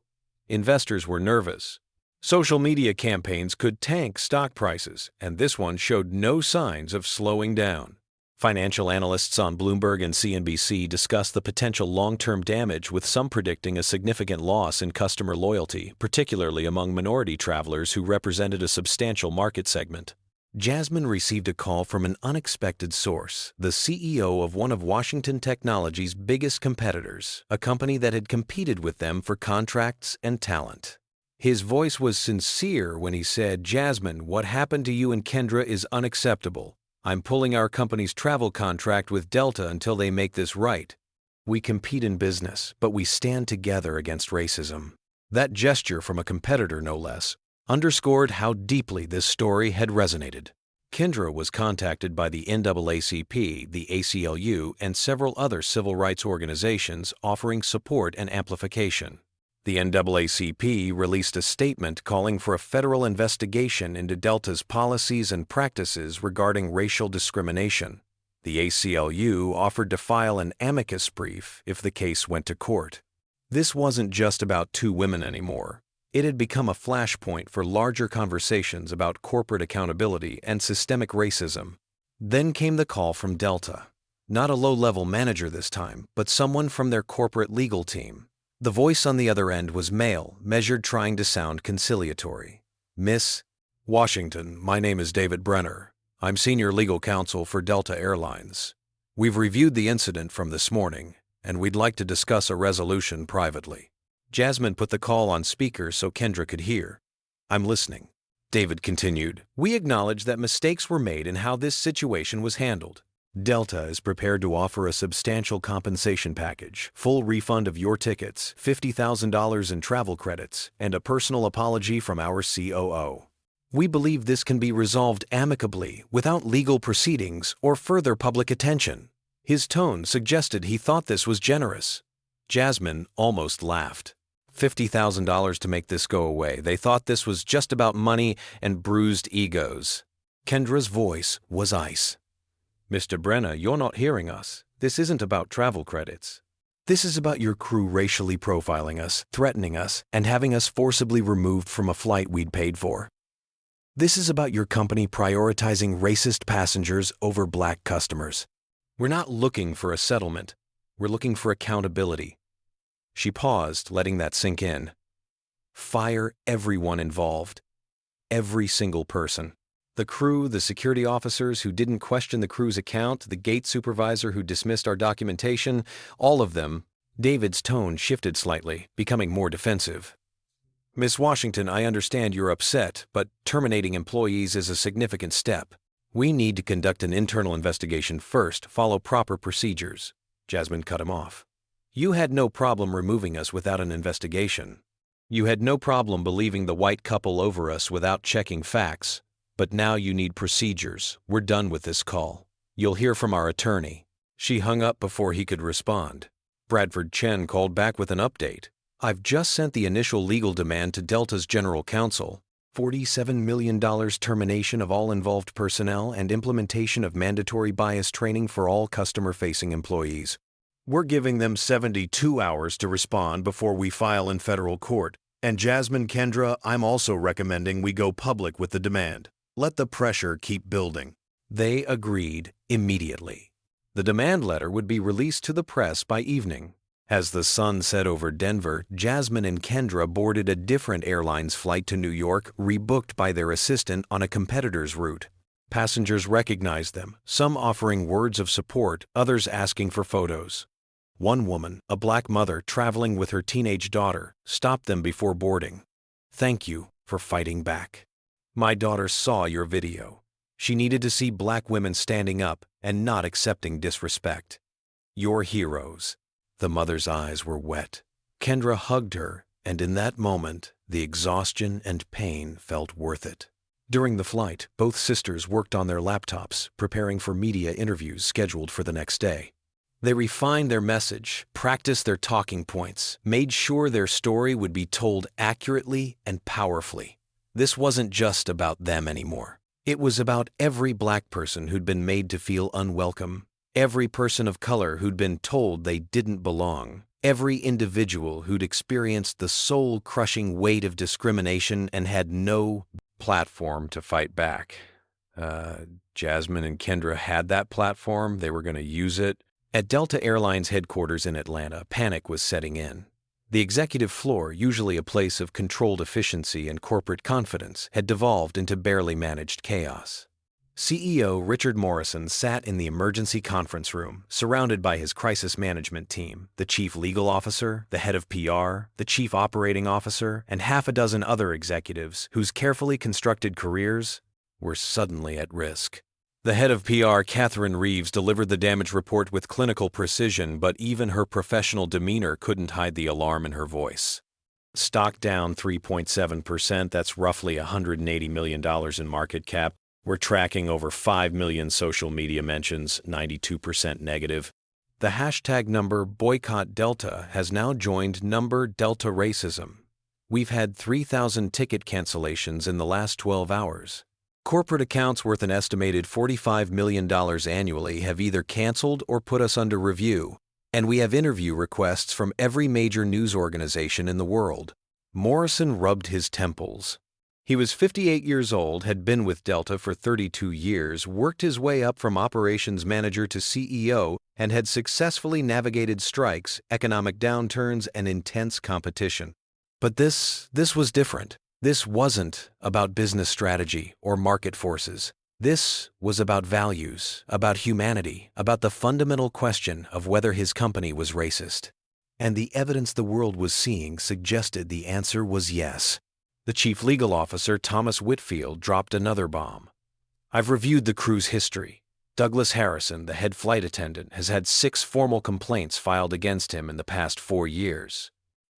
[SPEAKER 1] Investors were nervous. Social media campaigns could tank stock prices, and this one showed no signs of slowing down. Financial analysts on Bloomberg and CNBC discussed the potential long-term damage, with some predicting a significant loss in customer loyalty, particularly among minority travelers who represented a substantial market segment. Jasmine received a call from an unexpected source, the CEO of one of Washington Technology's biggest competitors, a company that had competed with them for contracts and talent. His voice was sincere when he said, "Jasmine, what happened to you and Kendra is unacceptable. I'm pulling our company's travel contract with Delta until they make this right. We compete in business, but we stand together against racism." That gesture from a competitor, no less, underscored how deeply this story had resonated. Kendra was contacted by the NAACP, the ACLU, and several other civil rights organizations offering support and amplification. The NAACP released a statement calling for a federal investigation into Delta's policies and practices regarding racial discrimination. The ACLU offered to file an amicus brief if the case went to court. This wasn't just about two women anymore. It had become a flashpoint for larger conversations about corporate accountability and systemic racism. Then came the call from Delta. Not a low-level manager this time, but someone from their corporate legal team. The voice on the other end was male, measured, trying to sound conciliatory. "Miss Washington, my name is David Brenner. I'm senior legal counsel for Delta Airlines. We've reviewed the incident from this morning, and we'd like to discuss a resolution privately." Jasmine put the call on speaker so Kendra could hear. "I'm listening." David continued, "We acknowledge that mistakes were made in how this situation was handled. Delta is prepared to offer a substantial compensation package, full refund of your tickets, $50,000 in travel credits, and a personal apology from our COO. We believe this can be resolved amicably without legal proceedings or further public attention. His tone suggested he thought this was generous. Jasmine almost laughed. $50,000 to make this go away. They thought this was just about money and bruised egos. Kendra's voice was ice. Mr. Brenner, you're not hearing us. This isn't about travel credits. This is about your crew racially profiling us, threatening us, and having us forcibly removed from a flight we'd paid for. This is about your company prioritizing racist passengers over black customers. We're not looking for a settlement. We're looking for accountability. She paused, letting that sink in. Fire everyone involved. Every single person. The crew, the security officers who didn't question the crew's account, the gate supervisor who dismissed our documentation, all of them. David's tone shifted slightly, becoming more defensive. Miss Washington, I understand you're upset, but terminating employees is a significant step. We need to conduct an internal investigation first, follow proper procedures. Jasmine cut him off. You had no problem removing us without an investigation. You had no problem believing the white couple over us without checking facts. But now you need procedures. We're done with this call. You'll hear from our attorney. She hung up before he could respond. Bradford Chen called back with an update. I've just sent the initial legal demand to Delta's general counsel. $47 million termination of all involved personnel and implementation of mandatory bias training for all customer-facing employees. We're giving them 72 hours to respond before we file in federal court. And Jasmine, Kendra, I'm also recommending we go public with the demand. Let the pressure keep building. They agreed immediately. The demand letter would be released to the press by evening. As the sun set over Denver, Jasmine and Kendra boarded a different airline's flight to New York, rebooked by their assistant on a competitor's route. Passengers recognized them, some offering words of support, others asking for photos. One woman, a black mother traveling with her teenage daughter, stopped them before boarding. Thank you for fighting back. My daughter saw your video. She needed to see black women standing up and not accepting disrespect. You're heroes. The mother's eyes were wet. Kendra hugged her, and in that moment, the exhaustion and pain felt worth it. During the flight, both sisters worked on their laptops, preparing for media interviews scheduled for the next day. They refined their message, practiced their talking points, made sure their story would be told accurately and powerfully. This wasn't just about them anymore. It was about every black person who'd been made to feel unwelcome, every person of color who'd been told they didn't belong, every individual who'd experienced the soul-crushing weight of discrimination and had no platform to fight back. Jasmine and Kendra had that platform. They were going to use it. At Delta Airlines headquarters in Atlanta, panic was setting in. The executive floor, usually a place of controlled efficiency and corporate confidence, had devolved into barely managed chaos. CEO Richard Morrison sat in the emergency conference room, surrounded by his crisis management team, the chief legal officer, the head of PR, the chief operating officer, and half a dozen other executives whose carefully constructed careers were suddenly at risk. The head of PR, Catherine Reeves, delivered the damage report with clinical precision, but even her professional demeanor couldn't hide the alarm in her voice. Stock down 3.7%, that's roughly $180 million in market cap. We're tracking over 5 million social media mentions, 92% negative. The hashtag number Boycott Delta has now joined number Delta Racism. We've had 3,000 ticket cancellations in the last 12 hours. Corporate accounts worth an estimated $45 million annually have either canceled or put us under review, and we have interview requests from every major news organization in the world. Morrison rubbed his temples. He was 58 years old, had been with Delta for 32 years, worked his way up from operations manager to CEO, and had successfully navigated strikes, economic downturns, and intense competition. But this was different. This wasn't about business strategy or market forces. This was about values, about humanity, about the fundamental question of whether his company was racist. And the evidence the world was seeing suggested the answer was yes. The chief legal officer, Thomas Whitfield, dropped another bomb. I've reviewed the crew's history. Douglas Harrison, the head flight attendant, has had 6 formal complaints filed against him in the past 4 years.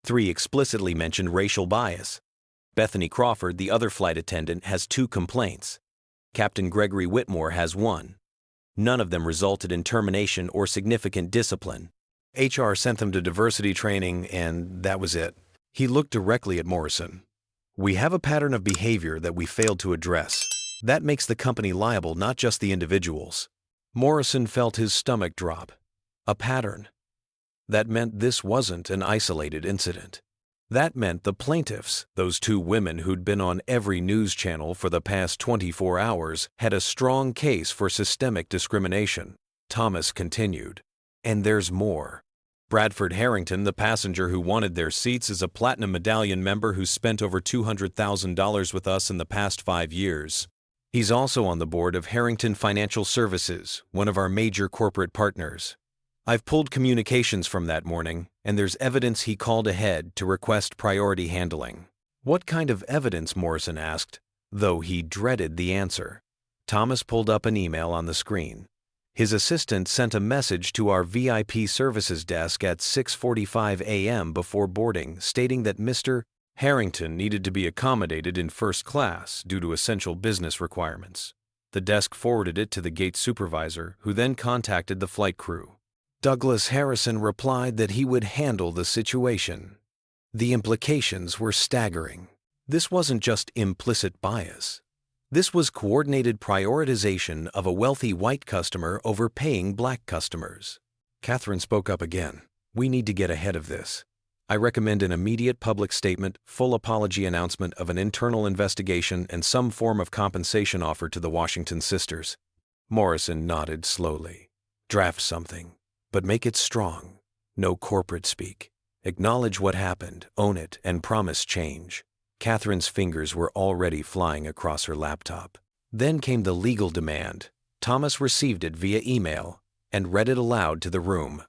[SPEAKER 1] 3 explicitly mentioned racial bias. Bethany Crawford, the other flight attendant, has 2 complaints. Captain Gregory Whitmore has 1. None of them resulted in termination or significant discipline. HR sent them to diversity training, and that was it. He looked directly at Morrison. We have a pattern of behavior that we failed to address. That makes the company liable, not just the individuals. Morrison felt his stomach drop. A pattern. That meant this wasn't an isolated incident. That meant the plaintiffs, those 2 women who'd been on every news channel for the past 24 hours, had a strong case for systemic discrimination. Thomas continued. And there's more. Bradford Harrington, the passenger who wanted their seats, is a Platinum Medallion member who spent over $200,000 with us in the past 5 years. He's also on the board of Harrington Financial Services, one of our major corporate partners. I've pulled communications from that morning, and there's evidence he called ahead to request priority handling. What kind of evidence? Morrison asked, though he dreaded the answer. Thomas pulled up an email on the screen. His assistant sent a message to our VIP services desk at 6:45 a.m. before boarding, stating that Mr. Harrington needed to be accommodated in first class due to essential business requirements. The desk forwarded it to the gate supervisor, who then contacted the flight crew. Douglas Harrison replied that he would handle the situation. The implications were staggering. This wasn't just implicit bias. This was coordinated prioritization of a wealthy white customer over paying black customers. Catherine spoke up again. We need to get ahead of this. I recommend an immediate public statement, full apology announcement of an internal investigation, and some form of compensation offered to the Washington sisters. Morrison nodded slowly. Draft something, but make it strong. No corporate speak. Acknowledge what happened, own it, and promise change. Catherine's fingers were already flying across her laptop. Then came the legal demand. Thomas received it via email and read it aloud to the room.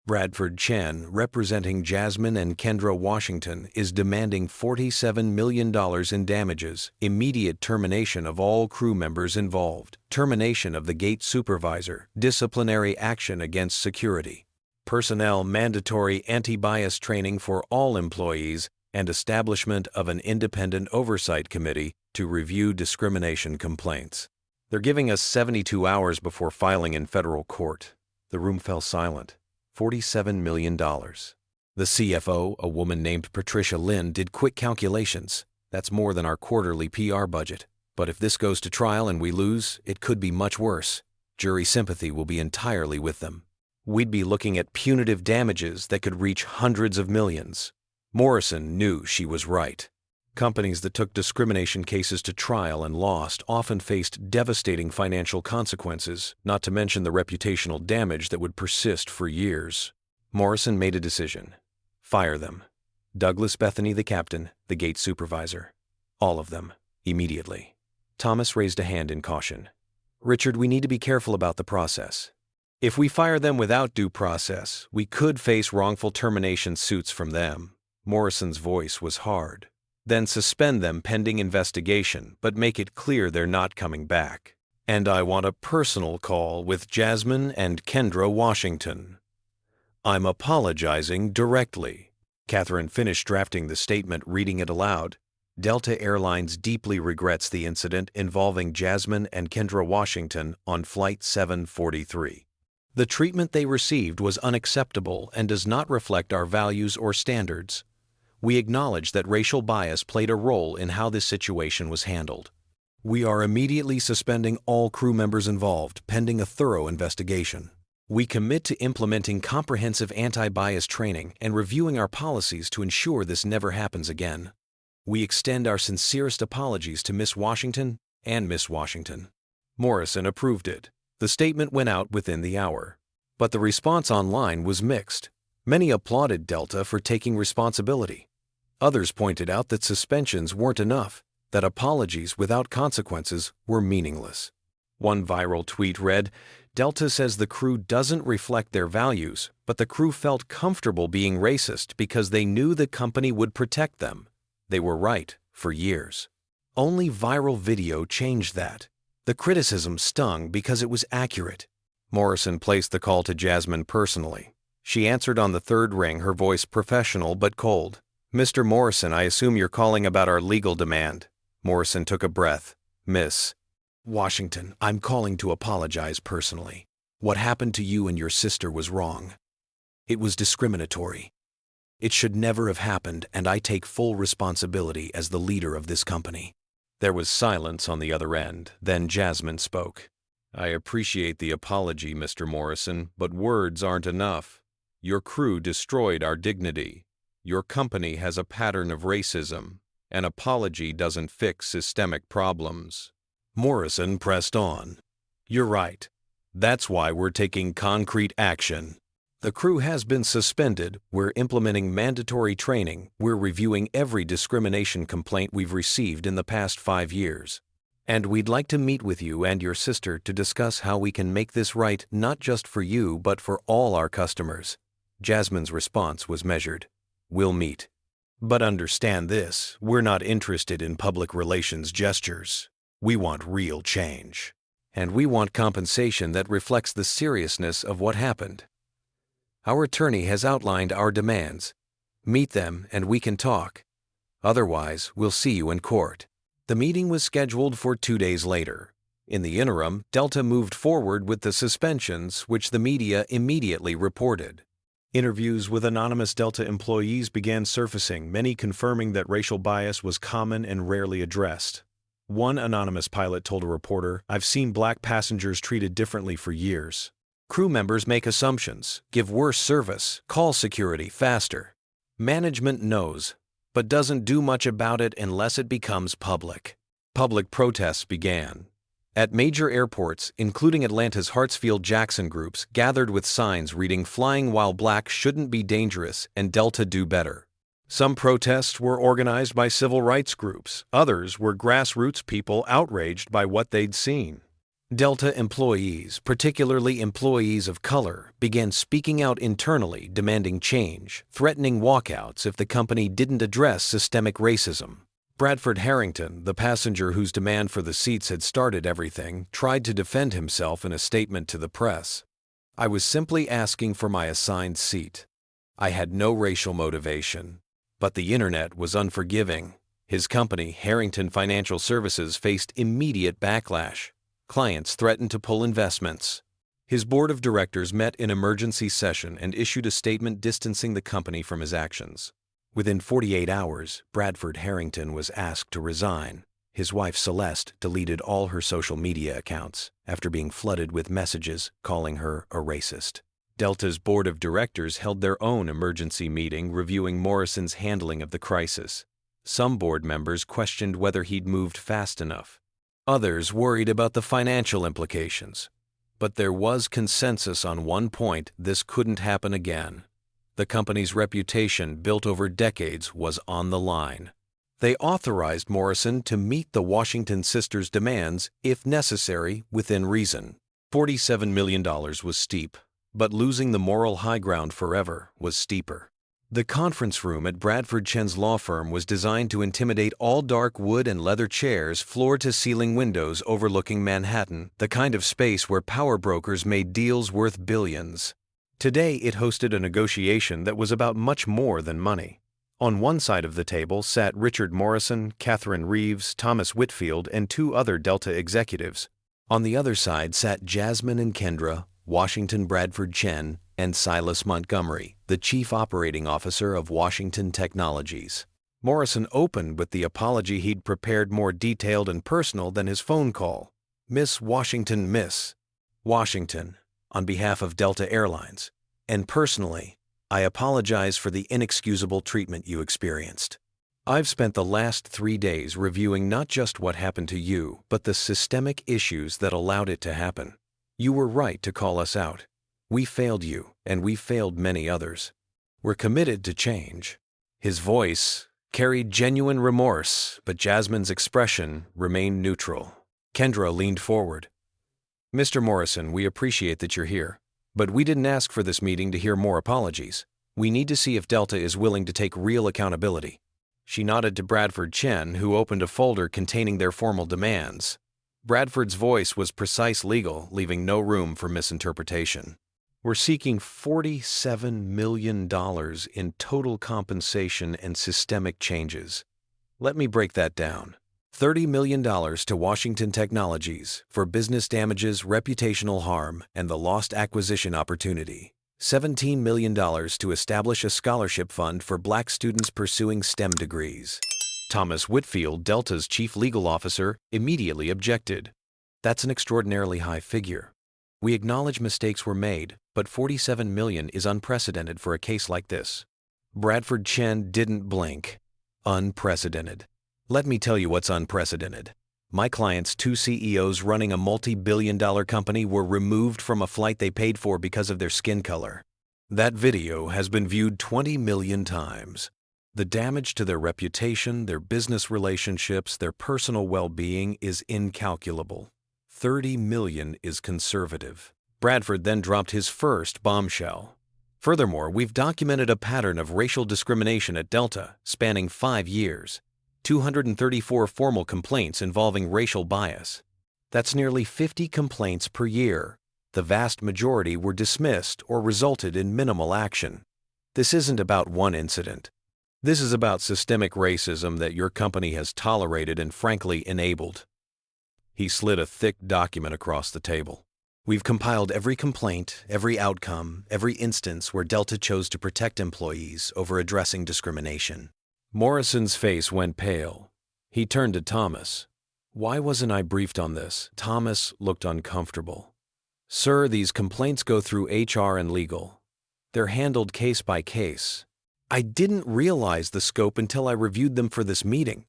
[SPEAKER 1] Bradford Chen, representing Jasmine and Kendra Washington, is demanding $47 million in damages, immediate termination of all crew members involved, termination of the gate supervisor, disciplinary action against security, personnel mandatory anti-bias training for all employees, and establishment of an independent oversight committee to review discrimination complaints. They're giving us 72 hours before filing in federal court. The room fell silent. $47 million. The CFO, a woman named Patricia Lynn, did quick calculations. That's more than our quarterly PR budget. But if this goes to trial and we lose, it could be much worse. Jury sympathy will be entirely with them. We'd be looking at punitive damages that could reach hundreds of millions. Morrison knew she was right. Companies that took discrimination cases to trial and lost often faced devastating financial consequences, not to mention the reputational damage that would persist for years. Morrison made a decision. Fire them. Douglas, Bethany, the captain, the gate supervisor. All of them, immediately. Thomas raised a hand in caution. Richard, we need to be careful about the process. If we fire them without due process, we could face wrongful termination suits from them. Morrison's voice was hard. Then suspend them pending investigation, but make it clear they're not coming back. And I want a personal call with Jasmine and Kendra Washington. I'm apologizing directly. Catherine finished drafting the statement, reading it aloud. Delta Airlines deeply regrets the incident involving Jasmine and Kendra Washington on Flight 743. The treatment they received was unacceptable and does not reflect our values or standards. We acknowledge that racial bias played a role in how this situation was handled. We are immediately suspending all crew members involved, pending a thorough investigation. We commit to implementing comprehensive anti-bias training and reviewing our policies to ensure this never happens again. We extend our sincerest apologies to Miss Washington and Miss Washington. Morrison approved it. The statement went out within the hour. But the response online was mixed. Many applauded Delta for taking responsibility. Others pointed out that suspensions weren't enough, that apologies without consequences were meaningless. One viral tweet read, Delta says the crew doesn't reflect their values, but the crew felt comfortable being racist because they knew the company would protect them. They were right for years. Only viral video changed that. The criticism stung because it was accurate. Morrison placed the call to Jasmine personally. She answered on the third ring, her voice professional but cold. "Mr. Morrison, I assume you're calling about our legal demand." Morrison took a breath. "Miss Washington, I'm calling to apologize personally. What happened to you and your sister was wrong. It was discriminatory. It should never have happened, and I take full responsibility as the leader of this company." There was silence on the other end. Then Jasmine spoke. "I appreciate the apology, Mr. Morrison, but words aren't enough. Your crew destroyed our dignity. Your company has a pattern of racism. An apology doesn't fix systemic problems." Morrison pressed on. "You're right. That's why we're taking concrete action. The crew has been suspended, we're implementing mandatory training, we're reviewing every discrimination complaint we've received in the past 5 years. And we'd like to meet with you and your sister to discuss how we can make this right not just for you but for all our customers." Jasmine's response was measured. "We'll meet. But understand this, we're not interested in public relations gestures. We want real change. And we want compensation that reflects the seriousness of what happened. Our attorney has outlined our demands. Meet them and we can talk. Otherwise, we'll see you in court." The meeting was scheduled for 2 days later. In the interim, Delta moved forward with the suspensions, which the media immediately reported. Interviews with anonymous Delta employees began surfacing, many confirming that racial bias was common and rarely addressed. One anonymous pilot told a reporter, "I've seen black passengers treated differently for years. Crew members make assumptions, give worse service, call security faster. Management knows, but doesn't do much about it unless it becomes public." Public protests began. At major airports, including Atlanta's Hartsfield-Jackson groups, gathered with signs reading "Flying while black shouldn't be dangerous" and "Delta do better." Some protests were organized by civil rights groups. Others were grassroots people outraged by what they'd seen. Delta employees, particularly employees of color, began speaking out internally, demanding change, threatening walkouts if the company didn't address systemic racism. Bradford Harrington, the passenger whose demand for the seats had started everything, tried to defend himself in a statement to the press. "I was simply asking for my assigned seat. I had no racial motivation." But the internet was unforgiving. His company, Harrington Financial Services, faced immediate backlash. Clients threatened to pull investments. His board of directors met in emergency session and issued a statement distancing the company from his actions. Within 48 hours, Bradford Harrington was asked to resign. His wife Celeste deleted all her social media accounts after being flooded with messages calling her a racist. Delta's board of directors held their own emergency meeting reviewing Morrison's handling of the crisis. Some board members questioned whether he'd moved fast enough. Others worried about the financial implications. But there was consensus on one point: this couldn't happen again. The company's reputation, built over decades, was on the line. They authorized Morrison to meet the Washington sisters' demands, if necessary, within reason. $47 million was steep, but losing the moral high ground forever was steeper. The conference room at Bradford Chen's law firm was designed to intimidate: all dark wood and leather chairs, floor-to-ceiling windows overlooking Manhattan, the kind of space where power brokers made deals worth billions. Today it hosted a negotiation that was about much more than money. On one side of the table sat Richard Morrison, Catherine Reeves, Thomas Whitfield, and 2 other Delta executives. On the other side sat Jasmine and Kendra Washington, Bradford Chen, and Silas Montgomery, the Chief Operating Officer of Washington Technologies. Morrison opened with the apology he'd prepared, more detailed and personal than his phone call. "Miss Washington, Miss Washington, on behalf of Delta Airlines, and personally, I apologize for the inexcusable treatment you experienced. I've spent the last 3 days reviewing not just what happened to you, but the systemic issues that allowed it to happen. You were right to call us out. We failed you, and we failed many others. We're committed to change." His voice carried genuine remorse, but Jasmine's expression remained neutral. Kendra leaned forward. "Mr. Morrison, we appreciate that you're here, but we didn't ask for this meeting to hear more apologies. We need to see if Delta is willing to take real accountability." She nodded to Bradford Chen, who opened a folder containing their formal demands. Bradford's voice was precise, legal, leaving no room for misinterpretation. We're seeking $47 million in total compensation and systemic changes. Let me break that down. $30 million to Washington Technologies for business damages, reputational harm, and the lost acquisition opportunity. $17 million to establish a scholarship fund for Black students pursuing STEM degrees. Thomas Whitfield, Delta's chief legal officer, immediately objected. That's an extraordinarily high figure. We acknowledge mistakes were made, but $47 million is unprecedented for a case like this. Bradford Chen didn't blink. Unprecedented. Let me tell you what's unprecedented. My client's two CEOs running a multi-billion-dollar company were removed from a flight they paid for because of their skin color. That video has been viewed 20 million times. The damage to their reputation, their business relationships, their personal well-being is incalculable. 30 million is conservative. Bradford then dropped his first bombshell. Furthermore, we've documented a pattern of racial discrimination at Delta spanning 5 years. 234 formal complaints involving racial bias. That's nearly 50 complaints per year. The vast majority were dismissed or resulted in minimal action. This isn't about one incident. This is about systemic racism that your company has tolerated and frankly enabled. He slid a thick document across the table. We've compiled every complaint, every outcome, every instance where Delta chose to protect employees over addressing discrimination. Morrison's face went pale. He turned to Thomas. Why wasn't I briefed on this? Thomas looked uncomfortable. Sir, these complaints go through HR and legal. They're handled case by case. I didn't realize the scope until I reviewed them for this meeting.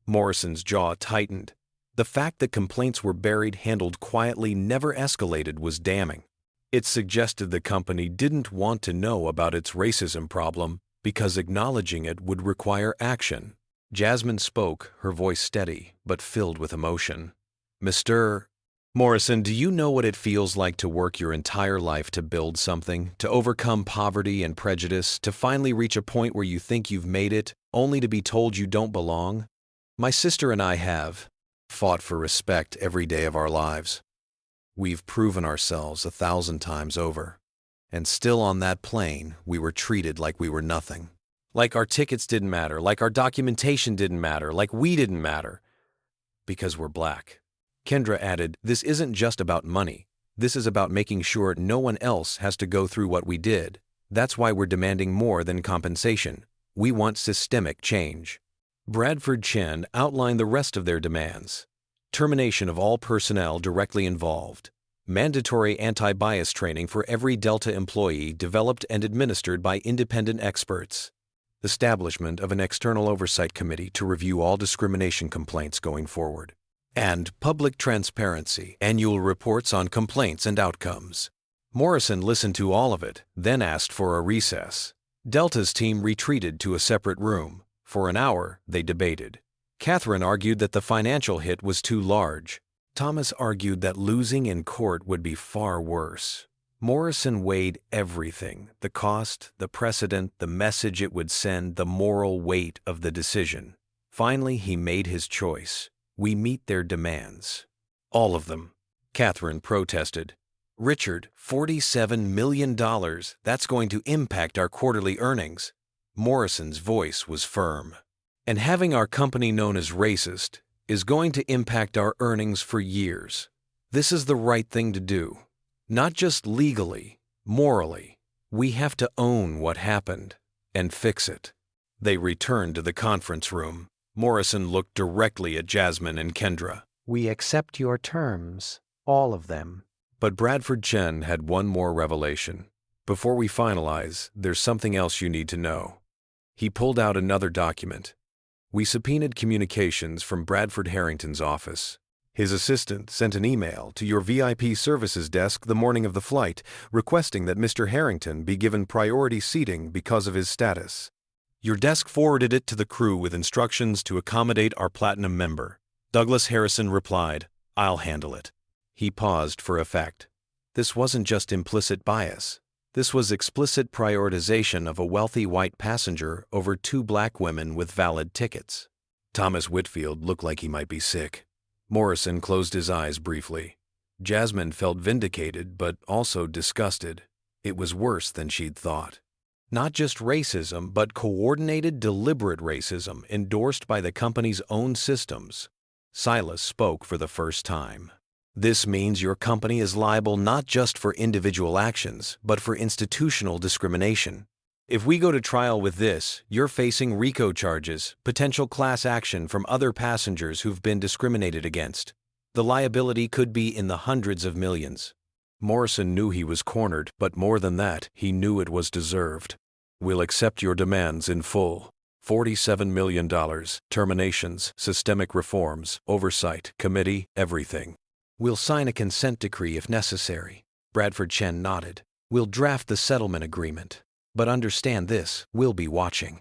[SPEAKER 1] Morrison's jaw tightened. The fact that complaints were buried, handled quietly, never escalated was damning. It suggested the company didn't want to know about its racism problem because acknowledging it would require action. Jasmine spoke, her voice steady, but filled with emotion. Mr. Morrison, do you know what it feels like to work your entire life to build something, to overcome poverty and prejudice, to finally reach a point where you think you've made it, only to be told you don't belong? My sister and I have fought for respect every day of our lives. We've proven ourselves 1,000 times over. And still on that plane, we were treated like we were nothing. Like our tickets didn't matter, like our documentation didn't matter, like we didn't matter. Because we're Black. Kendra added, this isn't just about money. This is about making sure no one else has to go through what we did. That's why we're demanding more than compensation. We want systemic change. Bradford Chen outlined the rest of their demands. Termination of all personnel directly involved. Mandatory anti-bias training for every Delta employee developed and administered by independent experts. Establishment of an external oversight committee to review all discrimination complaints going forward. And public transparency, annual reports on complaints and outcomes. Morrison listened to all of it, then asked for a recess. Delta's team retreated to a separate room. For an hour, they debated. Catherine argued that the financial hit was too large. Thomas argued that losing in court would be far worse. Morrison weighed everything, the cost, the precedent, the message it would send, the moral weight of the decision. Finally, he made his choice. We meet their demands. All of them. Catherine protested. Richard, $47 million, that's going to impact our quarterly earnings. Morrison's voice was firm. And having our company known as racist is going to impact our earnings for years. This is the right thing to do. Not just legally, morally. We have to own what happened and fix it. They returned to the conference room. Morrison looked directly at Jasmine and Kendra. We accept your terms, all of them. But Bradford Chen had one more revelation. Before we finalize, there's something else you need to know. He pulled out another document. We subpoenaed communications from Bradford Harrington's office. His assistant sent an email to your VIP services desk the morning of the flight, requesting that Mr. Harrington be given priority seating because of his status. Your desk forwarded it to the crew with instructions to accommodate our platinum member. Douglas Harrison replied, I'll handle it. He paused for effect. This wasn't just implicit bias. This was explicit prioritization of a wealthy white passenger over 2 Black women with valid tickets. Thomas Whitfield looked like he might be sick. Morrison closed his eyes briefly. Jasmine felt vindicated, but also disgusted. It was worse than she'd thought. Not just racism, but coordinated, deliberate racism endorsed by the company's own systems. Silas spoke for the first time. This means your company is liable not just for individual actions, but for institutional discrimination. If we go to trial with this, you're facing RICO charges, potential class action from other passengers who've been discriminated against. The liability could be in the hundreds of millions. Morrison knew he was cornered, but more than that, he knew it was deserved. We'll accept your demands in full. $47 million, terminations, systemic reforms, oversight, committee, everything. We'll sign a consent decree if necessary. Bradford Chen nodded. We'll draft the settlement agreement. But understand this, we'll be watching.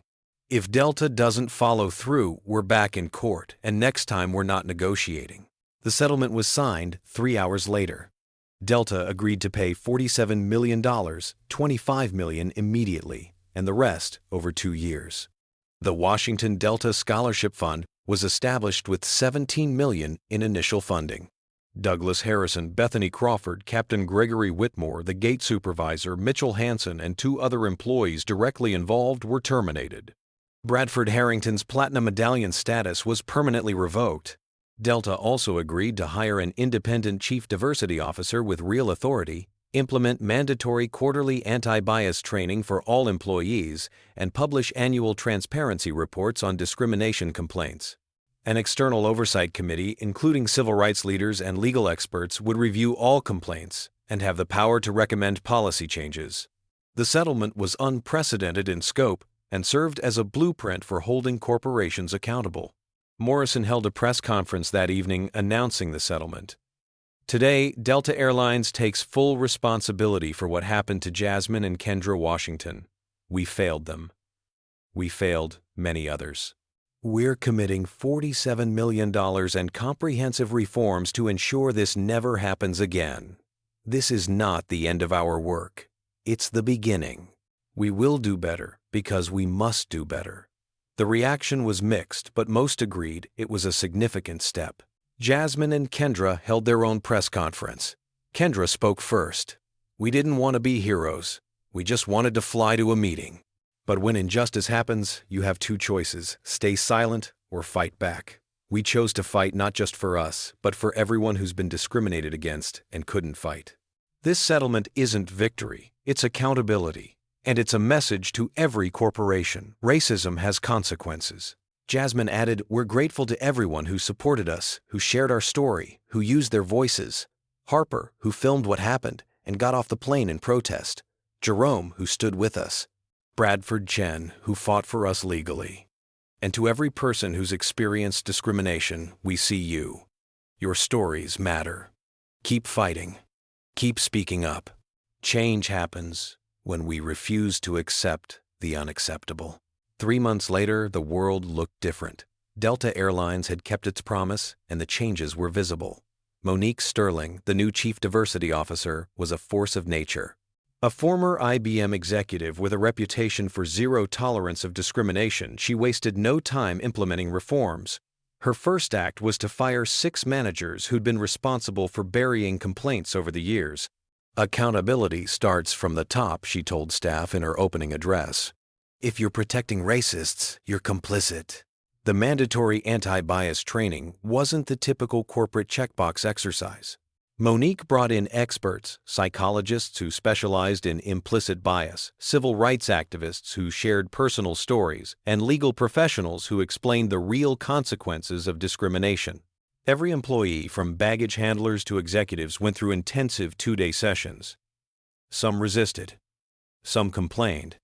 [SPEAKER 1] If Delta doesn't follow through, we're back in court, and next time we're not negotiating. The settlement was signed 3 hours later. Delta agreed to pay $47 million, $25 million immediately, and the rest over 2 years. The Washington Delta Scholarship Fund was established with $17 million in initial funding. Douglas Harrison, Bethany Crawford, Captain Gregory Whitmore, the gate supervisor, Mitchell Hansen, and 2 other employees directly involved were terminated. Bradford Harrington's Platinum Medallion status was permanently revoked. Delta also agreed to hire an independent chief diversity officer with real authority, implement mandatory quarterly anti-bias training for all employees, and publish annual transparency reports on discrimination complaints. An external oversight committee, including civil rights leaders and legal experts, would review all complaints and have the power to recommend policy changes. The settlement was unprecedented in scope and served as a blueprint for holding corporations accountable. Morrison held a press conference that evening announcing the settlement. Today, Delta Airlines takes full responsibility for what happened to Jasmine and Kendra Washington. We failed them. We failed many others. We're committing $47 million and comprehensive reforms to ensure this never happens again. This is not the end of our work. It's the beginning. We will do better because we must do better. The reaction was mixed, but most agreed it was a significant step. Jasmine and Kendra held their own press conference. Kendra spoke first. We didn't want to be heroes. We just wanted to fly to a meeting. But when injustice happens, you have 2 choices: stay silent or fight back. We chose to fight not just for us, but for everyone who's been discriminated against and couldn't fight. This settlement isn't victory, it's accountability. And it's a message to every corporation. Racism has consequences. Jasmine added, we're grateful to everyone who supported us, who shared our story, who used their voices. Harper, who filmed what happened and got off the plane in protest. Jerome, who stood with us. Bradford Chen, who fought for us legally. And to every person who's experienced discrimination, we see you. Your stories matter. Keep fighting. Keep speaking up. Change happens when we refuse to accept the unacceptable. 3 months later, the world looked different. Delta Airlines had kept its promise, and the changes were visible. Monique Sterling, the new chief diversity officer, was a force of nature. A former IBM executive with a reputation for zero tolerance of discrimination, she wasted no time implementing reforms. Her first act was to fire 6 managers who'd been responsible for burying complaints over the years. Accountability starts from the top, she told staff in her opening address. If you're protecting racists, you're complicit. The mandatory anti-bias training wasn't the typical corporate checkbox exercise. Monique brought in experts, psychologists who specialized in implicit bias, civil rights activists who shared personal stories, and legal professionals who explained the real consequences of discrimination. Every employee, from baggage handlers to executives, went through intensive 2-day sessions. Some resisted. Some complained.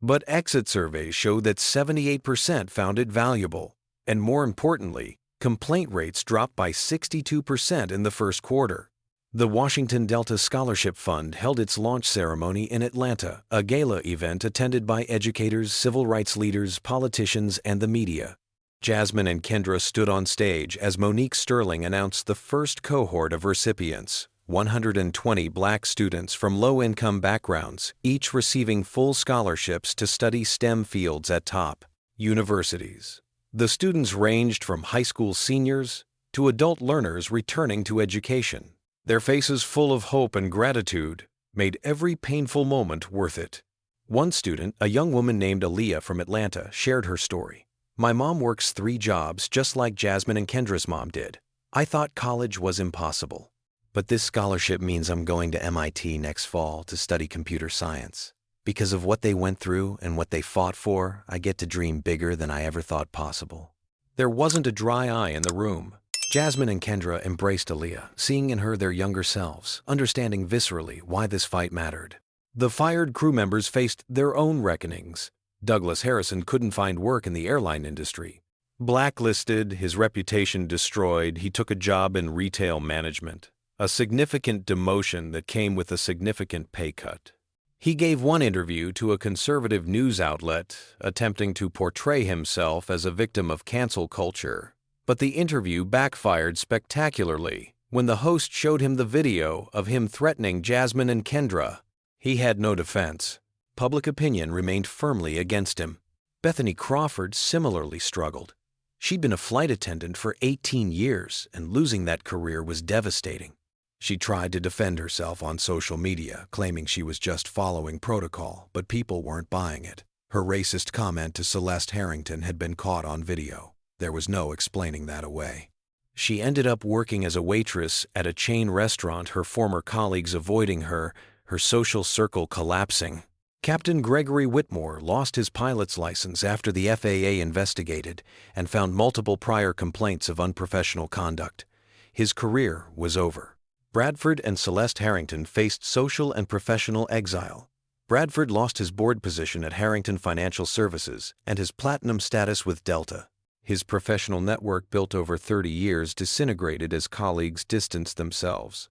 [SPEAKER 1] But exit surveys showed that 78% found it valuable. And more importantly, complaint rates dropped by 62% in the first quarter. The Washington Delta Scholarship Fund held its launch ceremony in Atlanta, a gala event attended by educators, civil rights leaders, politicians, and the media. Jasmine and Kendra stood on stage as Monique Sterling announced the first cohort of recipients, 120 Black students from low-income backgrounds, each receiving full scholarships to study STEM fields at top universities. The students ranged from high school seniors to adult learners returning to education. Their faces full of hope and gratitude made every painful moment worth it. One student, a young woman named Aaliyah from Atlanta, shared her story. "My mom works 3 jobs just like Jasmine and Kendra's mom did. I thought college was impossible. But this scholarship means I'm going to MIT next fall to study computer science. Because of what they went through and what they fought for, I get to dream bigger than I ever thought possible." There wasn't a dry eye in the room. Jasmine and Kendra embraced Aaliyah, seeing in her their younger selves, understanding viscerally why this fight mattered. The fired crew members faced their own reckonings. Douglas Harrison couldn't find work in the airline industry. Blacklisted, his reputation destroyed, he took a job in retail management, a significant demotion that came with a significant pay cut. He gave one interview to a conservative news outlet, attempting to portray himself as a victim of cancel culture. But the interview backfired spectacularly when the host showed him the video of him threatening Jasmine and Kendra. He had no defense. Public opinion remained firmly against him. Bethany Crawford similarly struggled. She'd been a flight attendant for 18 years, and losing that career was devastating. She tried to defend herself on social media, claiming she was just following protocol, but people weren't buying it. Her racist comment to Celeste Harrington had been caught on video. There was no explaining that away. She ended up working as a waitress at a chain restaurant, her former colleagues avoiding her social circle collapsing. Captain Gregory Whitmore lost his pilot's license after the FAA investigated and found multiple prior complaints of unprofessional conduct. His career was over. Bradford and Celeste Harrington faced social and professional exile. Bradford lost his board position at Harrington Financial Services and his platinum status with Delta. His professional network built over 30 years disintegrated as colleagues distanced themselves.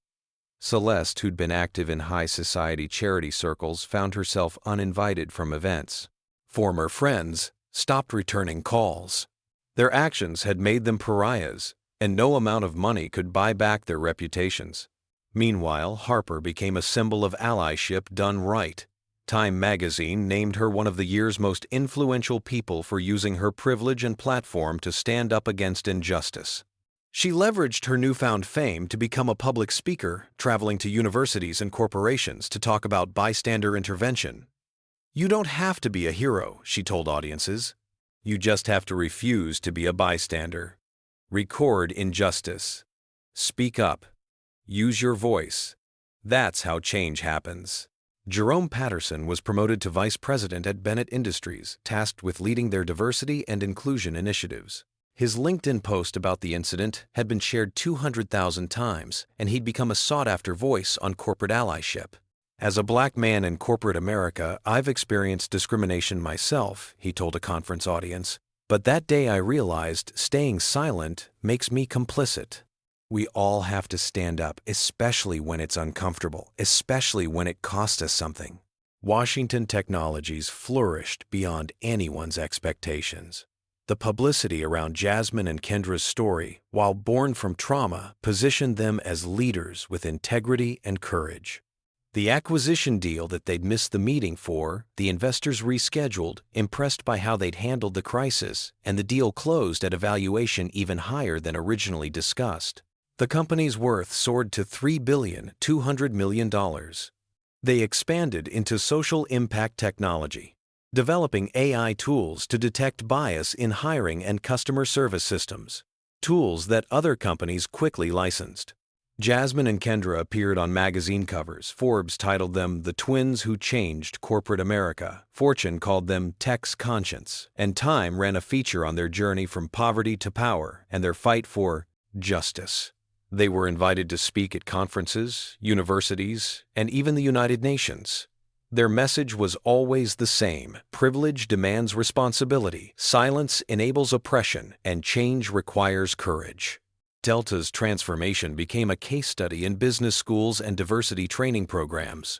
[SPEAKER 1] Celeste, who'd been active in high society charity circles, found herself uninvited from events. Former friends stopped returning calls. Their actions had made them pariahs, and no amount of money could buy back their reputations. Meanwhile, Harper became a symbol of allyship done right. Time magazine named her one of the year's most influential people for using her privilege and platform to stand up against injustice. She leveraged her newfound fame to become a public speaker, traveling to universities and corporations to talk about bystander intervention. "You don't have to be a hero," she told audiences. "You just have to refuse to be a bystander. Record injustice. Speak up. Use your voice. That's how change happens." Jerome Patterson was promoted to vice president at Bennett Industries, tasked with leading their diversity and inclusion initiatives. His LinkedIn post about the incident had been shared 200,000 times, and he'd become a sought-after voice on corporate allyship. "As a black man in corporate America, I've experienced discrimination myself," he told a conference audience. "But that day I realized staying silent makes me complicit." We all have to stand up, especially when it's uncomfortable, especially when it costs us something. Washington Technologies flourished beyond anyone's expectations. The publicity around Jasmine and Kendra's story, while born from trauma, positioned them as leaders with integrity and courage. The acquisition deal that they'd missed the meeting for, the investors rescheduled, impressed by how they'd handled the crisis, and the deal closed at a valuation even higher than originally discussed. The company's worth soared to $3.2 billion. They expanded into social impact technology, developing AI tools to detect bias in hiring and customer service systems, tools that other companies quickly licensed. Jasmine and Kendra appeared on magazine covers. Forbes titled them the twins who changed corporate America. Fortune called them tech's conscience. And Time ran a feature on their journey from poverty to power and their fight for justice. They were invited to speak at conferences, universities, and even the United Nations. Their message was always the same: privilege demands responsibility, silence enables oppression, and change requires courage. Delta's transformation became a case study in business schools and diversity training programs.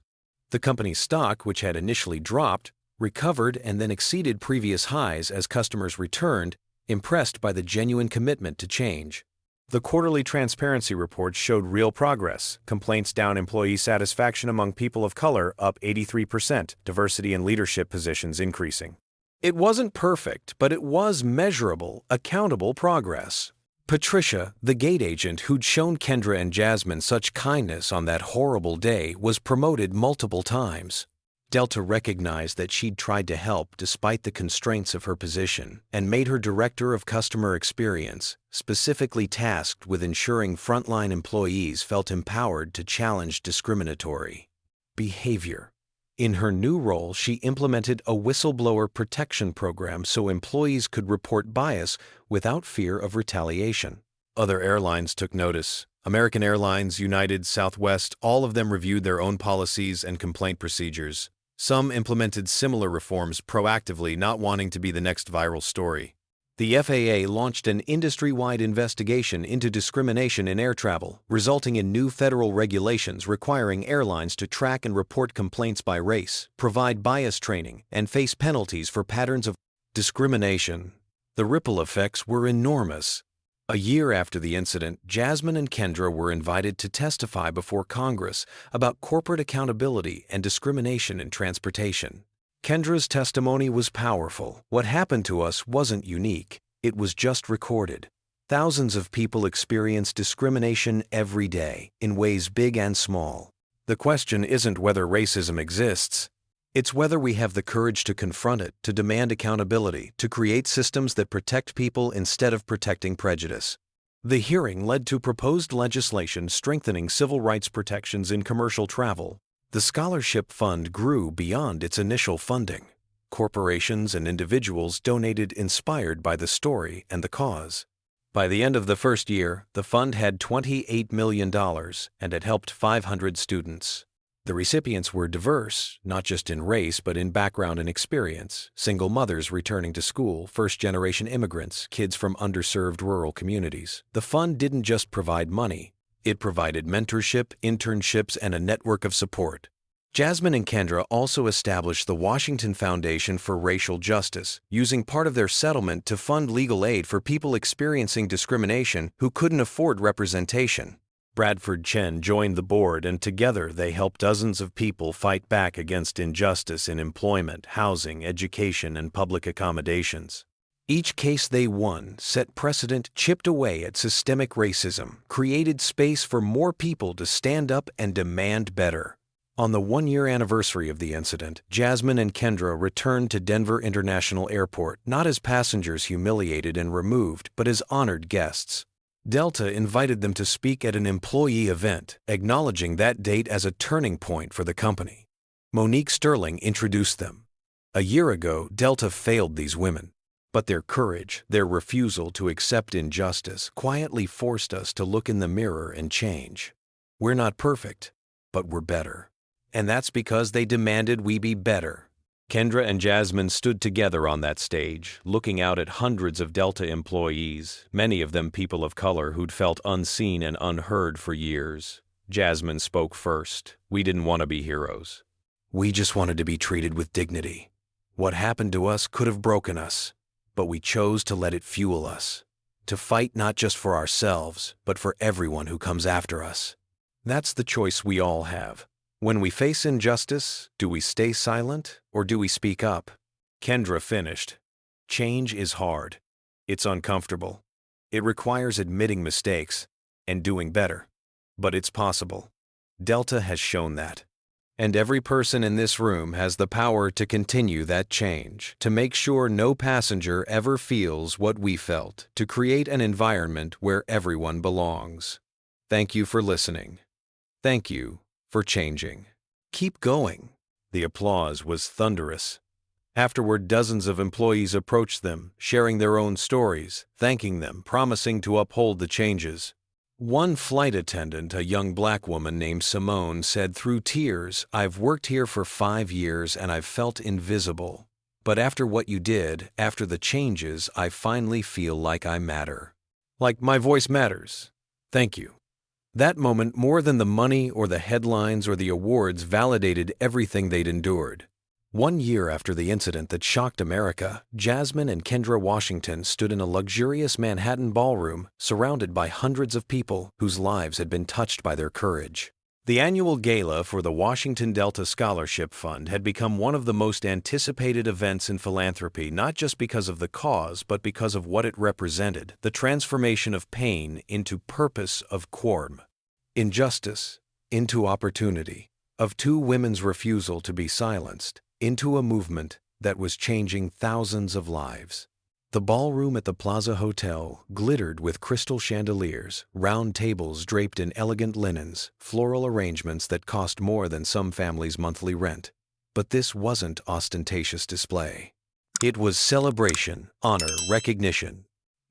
[SPEAKER 1] The company's stock, which had initially dropped, recovered and then exceeded previous highs as customers returned, impressed by the genuine commitment to change. The quarterly transparency report showed real progress. Complaints down, employee satisfaction among people of color up 83%, diversity in leadership positions increasing. It wasn't perfect, but it was measurable, accountable progress. Patricia, the gate agent who'd shown Kendra and Jasmine such kindness on that horrible day, was promoted multiple times. Delta recognized that she'd tried to help despite the constraints of her position and made her director of customer experience, specifically tasked with ensuring frontline employees felt empowered to challenge discriminatory behavior. In her new role, she implemented a whistleblower protection program so employees could report bias without fear of retaliation. Other airlines took notice. American Airlines, United, Southwest, all of them reviewed their own policies and complaint procedures. Some implemented similar reforms proactively, not wanting to be the next viral story. The FAA launched an industry-wide investigation into discrimination in air travel, resulting in new federal regulations requiring airlines to track and report complaints by race, provide bias training, and face penalties for patterns of discrimination. The ripple effects were enormous. A year after the incident, Jasmine and Kendra were invited to testify before Congress about corporate accountability and discrimination in transportation. Kendra's testimony was powerful. What happened to us wasn't unique. It was just recorded. Thousands of people experience discrimination every day, in ways big and small. The question isn't whether racism exists. It's whether we have the courage to confront it, to demand accountability, to create systems that protect people instead of protecting prejudice. The hearing led to proposed legislation strengthening civil rights protections in commercial travel. The scholarship fund grew beyond its initial funding. Corporations and individuals donated inspired by the story and the cause. By the end of the first year, the fund had $28 million and had helped 500 students. The recipients were diverse, not just in race but in background and experience: single mothers returning to school, first-generation immigrants, kids from underserved rural communities. The fund didn't just provide money. It provided mentorship, internships, and a network of support. Jasmine and Kendra also established the Washington Foundation for Racial Justice, using part of their settlement to fund legal aid for people experiencing discrimination who couldn't afford representation. Bradford Chen joined the board, and together they helped dozens of people fight back against injustice in employment, housing, education, and public accommodations. Each case they won set precedent, chipped away at systemic racism, created space for more people to stand up and demand better. On the one-year anniversary of the incident, Jasmine and Kendra returned to Denver International Airport, not as passengers humiliated and removed, but as honored guests. Delta invited them to speak at an employee event, acknowledging that date as a turning point for the company. Monique Sterling introduced them. A year ago, Delta failed these women. But their courage, their refusal to accept injustice, quietly forced us to look in the mirror and change. We're not perfect, but we're better. And that's because they demanded we be better. Kendra and Jasmine stood together on that stage, looking out at hundreds of Delta employees, many of them people of color who'd felt unseen and unheard for years. Jasmine spoke first. We didn't want to be heroes. We just wanted to be treated with dignity. What happened to us could have broken us, but we chose to let it fuel us, to fight not just for ourselves, but for everyone who comes after us. That's the choice we all have. When we face injustice, do we stay silent or do we speak up? Kendra finished. Change is hard. It's uncomfortable. It requires admitting mistakes and doing better. But it's possible. Delta has shown that. And every person in this room has the power to continue that change, to make sure no passenger ever feels what we felt, to create an environment where everyone belongs. Thank you for listening. Thank you for changing. Keep going. The applause was thunderous. Afterward, dozens of employees approached them, sharing their own stories, thanking them, promising to uphold the changes. One flight attendant, a young black woman named Simone, said through tears, "I've worked here for 5 years and I've felt invisible. But after what you did, after the changes, I finally feel like I matter. Like my voice matters. Thank you." That moment, more than the money or the headlines or the awards, validated everything they'd endured. 1 year after the incident that shocked America, Jasmine and Kendra Washington stood in a luxurious Manhattan ballroom surrounded by hundreds of people whose lives had been touched by their courage. The annual gala for the Washington Delta Scholarship Fund had become one of the most anticipated events in philanthropy, not just because of the cause, but because of what it represented: the transformation of pain into purpose, of quorum, injustice into opportunity, of two women's refusal to be silenced into a movement that was changing thousands of lives. The ballroom at the Plaza Hotel glittered with crystal chandeliers, round tables draped in elegant linens, floral arrangements that cost more than some families' monthly rent. But this wasn't ostentatious display. It was celebration, honor, recognition.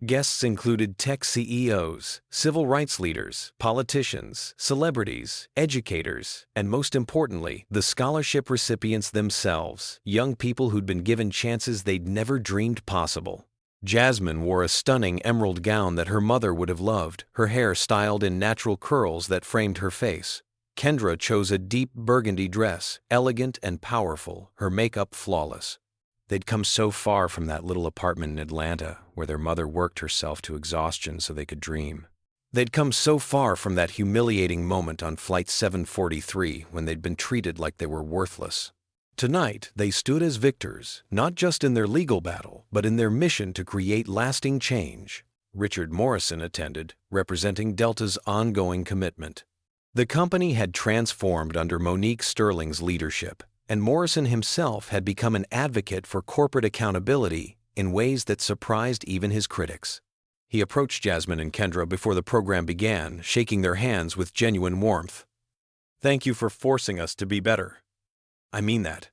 [SPEAKER 1] Guests included tech CEOs, civil rights leaders, politicians, celebrities, educators, and most importantly, the scholarship recipients themselves, young people who'd been given chances they'd never dreamed possible. Jasmine wore a stunning emerald gown that her mother would have loved, her hair styled in natural curls that framed her face. Kendra chose a deep burgundy dress, elegant and powerful, her makeup flawless. They'd come so far from that little apartment in Atlanta where their mother worked herself to exhaustion so they could dream. They'd come so far from that humiliating moment on Flight 743 when they'd been treated like they were worthless. Tonight, they stood as victors, not just in their legal battle, but in their mission to create lasting change. Richard Morrison attended, representing Delta's ongoing commitment. The company had transformed under Monique Sterling's leadership, and Morrison himself had become an advocate for corporate accountability in ways that surprised even his critics. He approached Jasmine and Kendra before the program began, shaking their hands with genuine warmth. "Thank you for forcing us to be better. I mean that.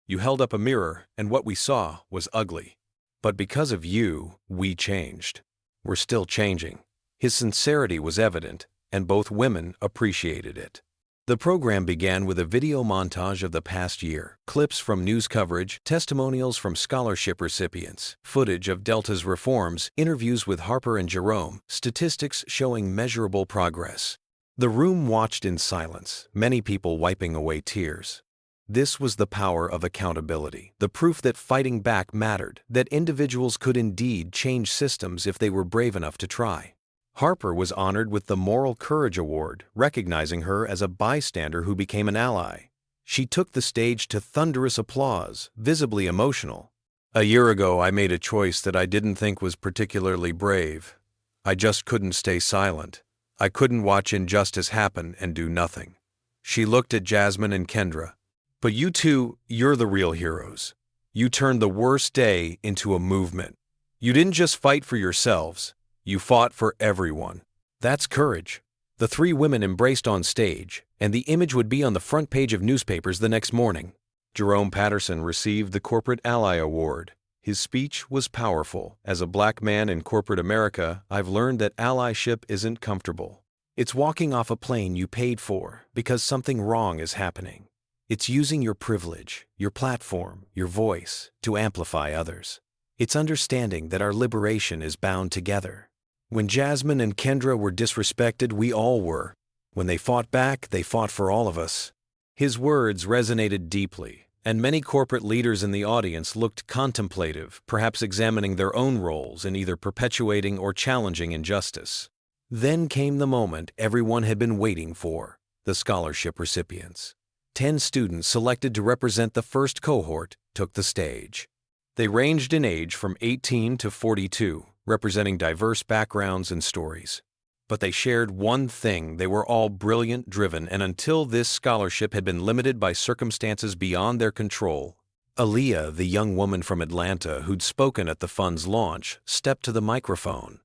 [SPEAKER 1] You held up a mirror, and what we saw was ugly. But because of you, we changed. We're still changing." His sincerity was evident, and both women appreciated it. The program began with a video montage of the past year, clips from news coverage, testimonials from scholarship recipients, footage of Delta's reforms, interviews with Harper and Jerome, statistics showing measurable progress. The room watched in silence, many people wiping away tears. This was the power of accountability, the proof that fighting back mattered, that individuals could indeed change systems if they were brave enough to try. Harper was honored with the Moral Courage Award, recognizing her as a bystander who became an ally. She took the stage to thunderous applause, visibly emotional. "A year ago, I made a choice that I didn't think was particularly brave. I just couldn't stay silent. I couldn't watch injustice happen and do nothing." She looked at Jasmine and Kendra. "But you two, you're the real heroes. You turned the worst day into a movement. You didn't just fight for yourselves. You fought for everyone. That's courage." The three women embraced on stage, and the image would be on the front page of newspapers the next morning. Jerome Patterson received the Corporate Ally Award. His speech was powerful. "As a black man in corporate America, I've learned that allyship isn't comfortable. It's walking off a plane you paid for because something wrong is happening. It's using your privilege, your platform, your voice to amplify others. It's understanding that our liberation is bound together. When Jasmine and Kendra were disrespected, we all were. When they fought back, they fought for all of us." His words resonated deeply, and many corporate leaders in the audience looked contemplative, perhaps examining their own roles in either perpetuating or challenging injustice. Then came the moment everyone had been waiting for: the scholarship recipients. 10 students selected to represent the first cohort took the stage. They ranged in age from 18 to 42, representing diverse backgrounds and stories. But they shared one thing: they were all brilliant, driven, and until this scholarship had been limited by circumstances beyond their control. Aaliyah, the young woman from Atlanta who'd spoken at the fund's launch, stepped to the microphone.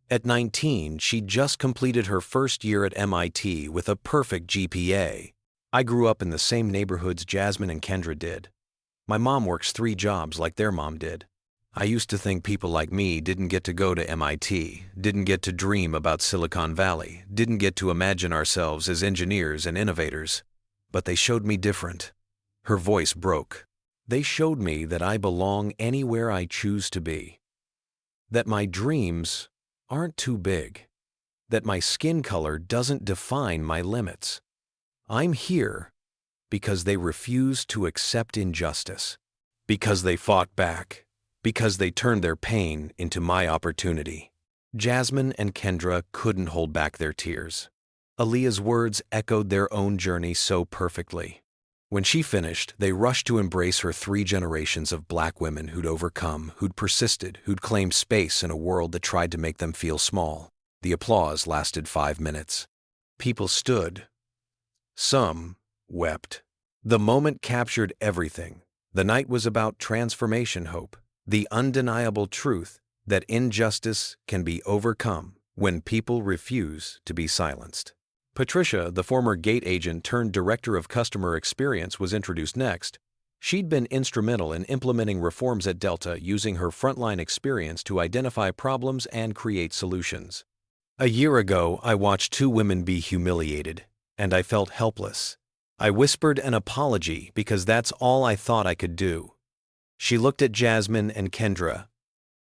[SPEAKER 1] At 19, she'd just completed her first year at MIT with a perfect GPA. "I grew up in the same neighborhoods Jasmine and Kendra did. My mom works 3 jobs like their mom did. I used to think people like me didn't get to go to MIT, didn't get to dream about Silicon Valley, didn't get to imagine ourselves as engineers and innovators. But they showed me different." Her voice broke. "They showed me that I belong anywhere I choose to be. That my dreams aren't too big. That my skin color doesn't define my limits. I'm here because they refused to accept injustice, because they fought back, because they turned their pain into my opportunity." Jasmine and Kendra couldn't hold back their tears. Aaliyah's words echoed their own journey so perfectly. When she finished, they rushed to embrace her 3 generations of black women who'd overcome, who'd persisted, who'd claimed space in a world that tried to make them feel small. The applause lasted 5 minutes. People stood. Some wept. The moment captured everything. The night was about transformation hope, the undeniable truth that injustice can be overcome when people refuse to be silenced. Patricia, the former gate agent turned director of customer experience, was introduced next. She'd been instrumental in implementing reforms at Delta, using her frontline experience to identify problems and create solutions. A year ago, I watched 2 women be humiliated, and I felt helpless. I whispered an apology because that's all I thought I could do. She looked at Jasmine and Kendra.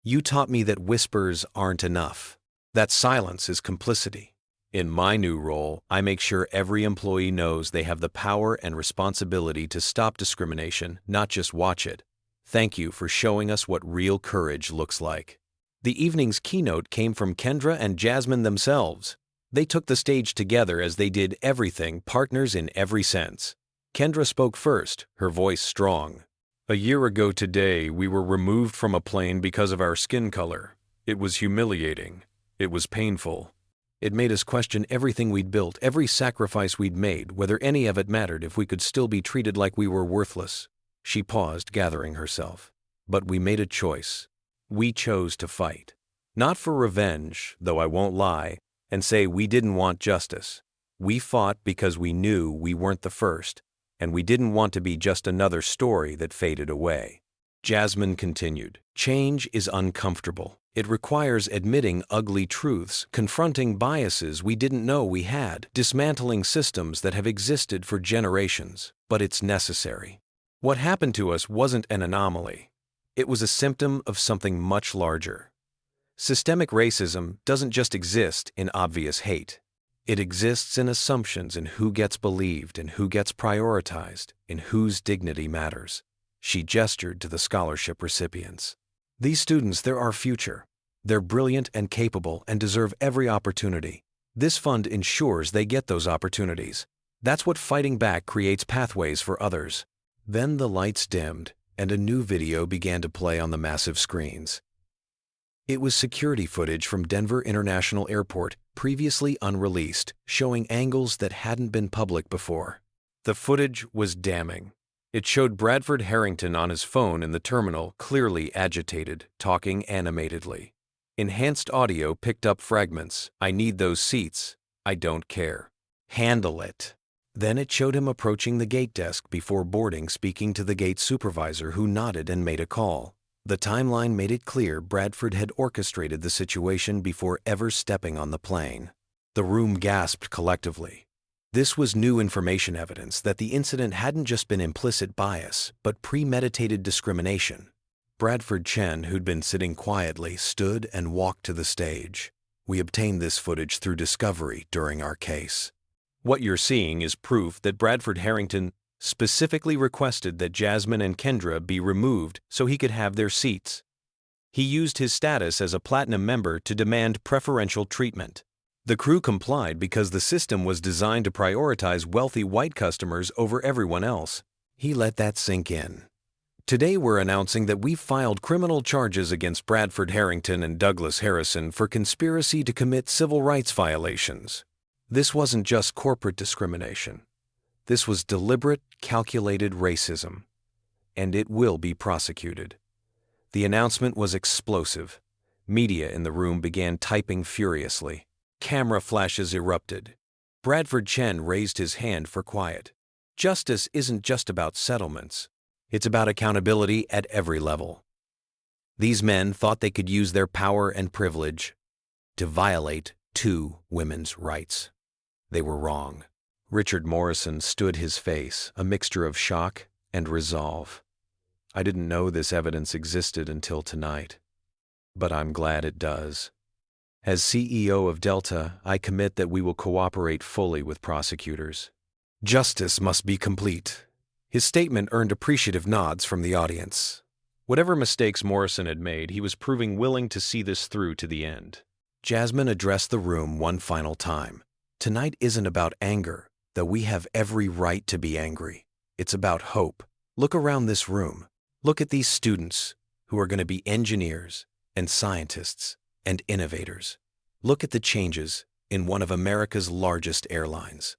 [SPEAKER 1] You taught me that whispers aren't enough, that silence is complicity. In my new role, I make sure every employee knows they have the power and responsibility to stop discrimination, not just watch it. Thank you for showing us what real courage looks like. The evening's keynote came from Kendra and Jasmine themselves. They took the stage together as they did everything, partners in every sense. Kendra spoke first, her voice strong. A year ago today, we were removed from a plane because of our skin color. It was humiliating. It was painful. It made us question everything we'd built, every sacrifice we'd made, whether any of it mattered, if we could still be treated like we were worthless. She paused, gathering herself. But we made a choice. We chose to fight. Not for revenge, though I won't lie and say we didn't want justice. We fought because we knew we weren't the first, and we didn't want to be just another story that faded away. Jasmine continued, change is uncomfortable. It requires admitting ugly truths, confronting biases we didn't know we had, dismantling systems that have existed for generations, but it's necessary. What happened to us wasn't an anomaly. It was a symptom of something much larger. Systemic racism doesn't just exist in obvious hate. It exists in assumptions, in who gets believed, in who gets prioritized, in whose dignity matters. She gestured to the scholarship recipients. These students, they're our future. They're brilliant and capable and deserve every opportunity. This fund ensures they get those opportunities. That's what fighting back creates pathways for others. Then the lights dimmed, and a new video began to play on the massive screens. It was security footage from Denver International Airport, previously unreleased, showing angles that hadn't been public before. The footage was damning. It showed Bradford Harrington on his phone in the terminal, clearly agitated, talking animatedly. Enhanced audio picked up fragments. I need those seats. I don't care. Handle it. Then it showed him approaching the gate desk before boarding, speaking to the gate supervisor, who nodded and made a call. The timeline made it clear Bradford had orchestrated the situation before ever stepping on the plane. The room gasped collectively. This was new information, evidence that the incident hadn't just been implicit bias, but premeditated discrimination. Bradford Chen, who'd been sitting quietly, stood and walked to the stage. We obtained this footage through discovery during our case. What you're seeing is proof that Bradford Harrington specifically requested that Jasmine and Kendra be removed so he could have their seats. He used his status as a platinum member to demand preferential treatment. The crew complied because the system was designed to prioritize wealthy white customers over everyone else. He let that sink in. Today we're announcing that we've filed criminal charges against Bradford Harrington and Douglas Harrison for conspiracy to commit civil rights violations. This wasn't just corporate discrimination. This was deliberate, calculated racism, and it will be prosecuted. The announcement was explosive. Media in the room began typing furiously. Camera flashes erupted. Bradford Chen raised his hand for quiet. Justice isn't just about settlements. It's about accountability at every level. These men thought they could use their power and privilege to violate 2 women's rights. They were wrong. Richard Morrison stood his face, a mixture of shock and resolve. I didn't know this evidence existed until tonight, but I'm glad it does. As CEO of Delta, I commit that we will cooperate fully with prosecutors. Justice must be complete. His statement earned appreciative nods from the audience. Whatever mistakes Morrison had made, he was proving willing to see this through to the end. Jasmine addressed the room one final time. Tonight isn't about anger, though we have every right to be angry. It's about hope. Look around this room. Look at these students who are going to be engineers and scientists and innovators. Look at the changes in one of America's largest airlines.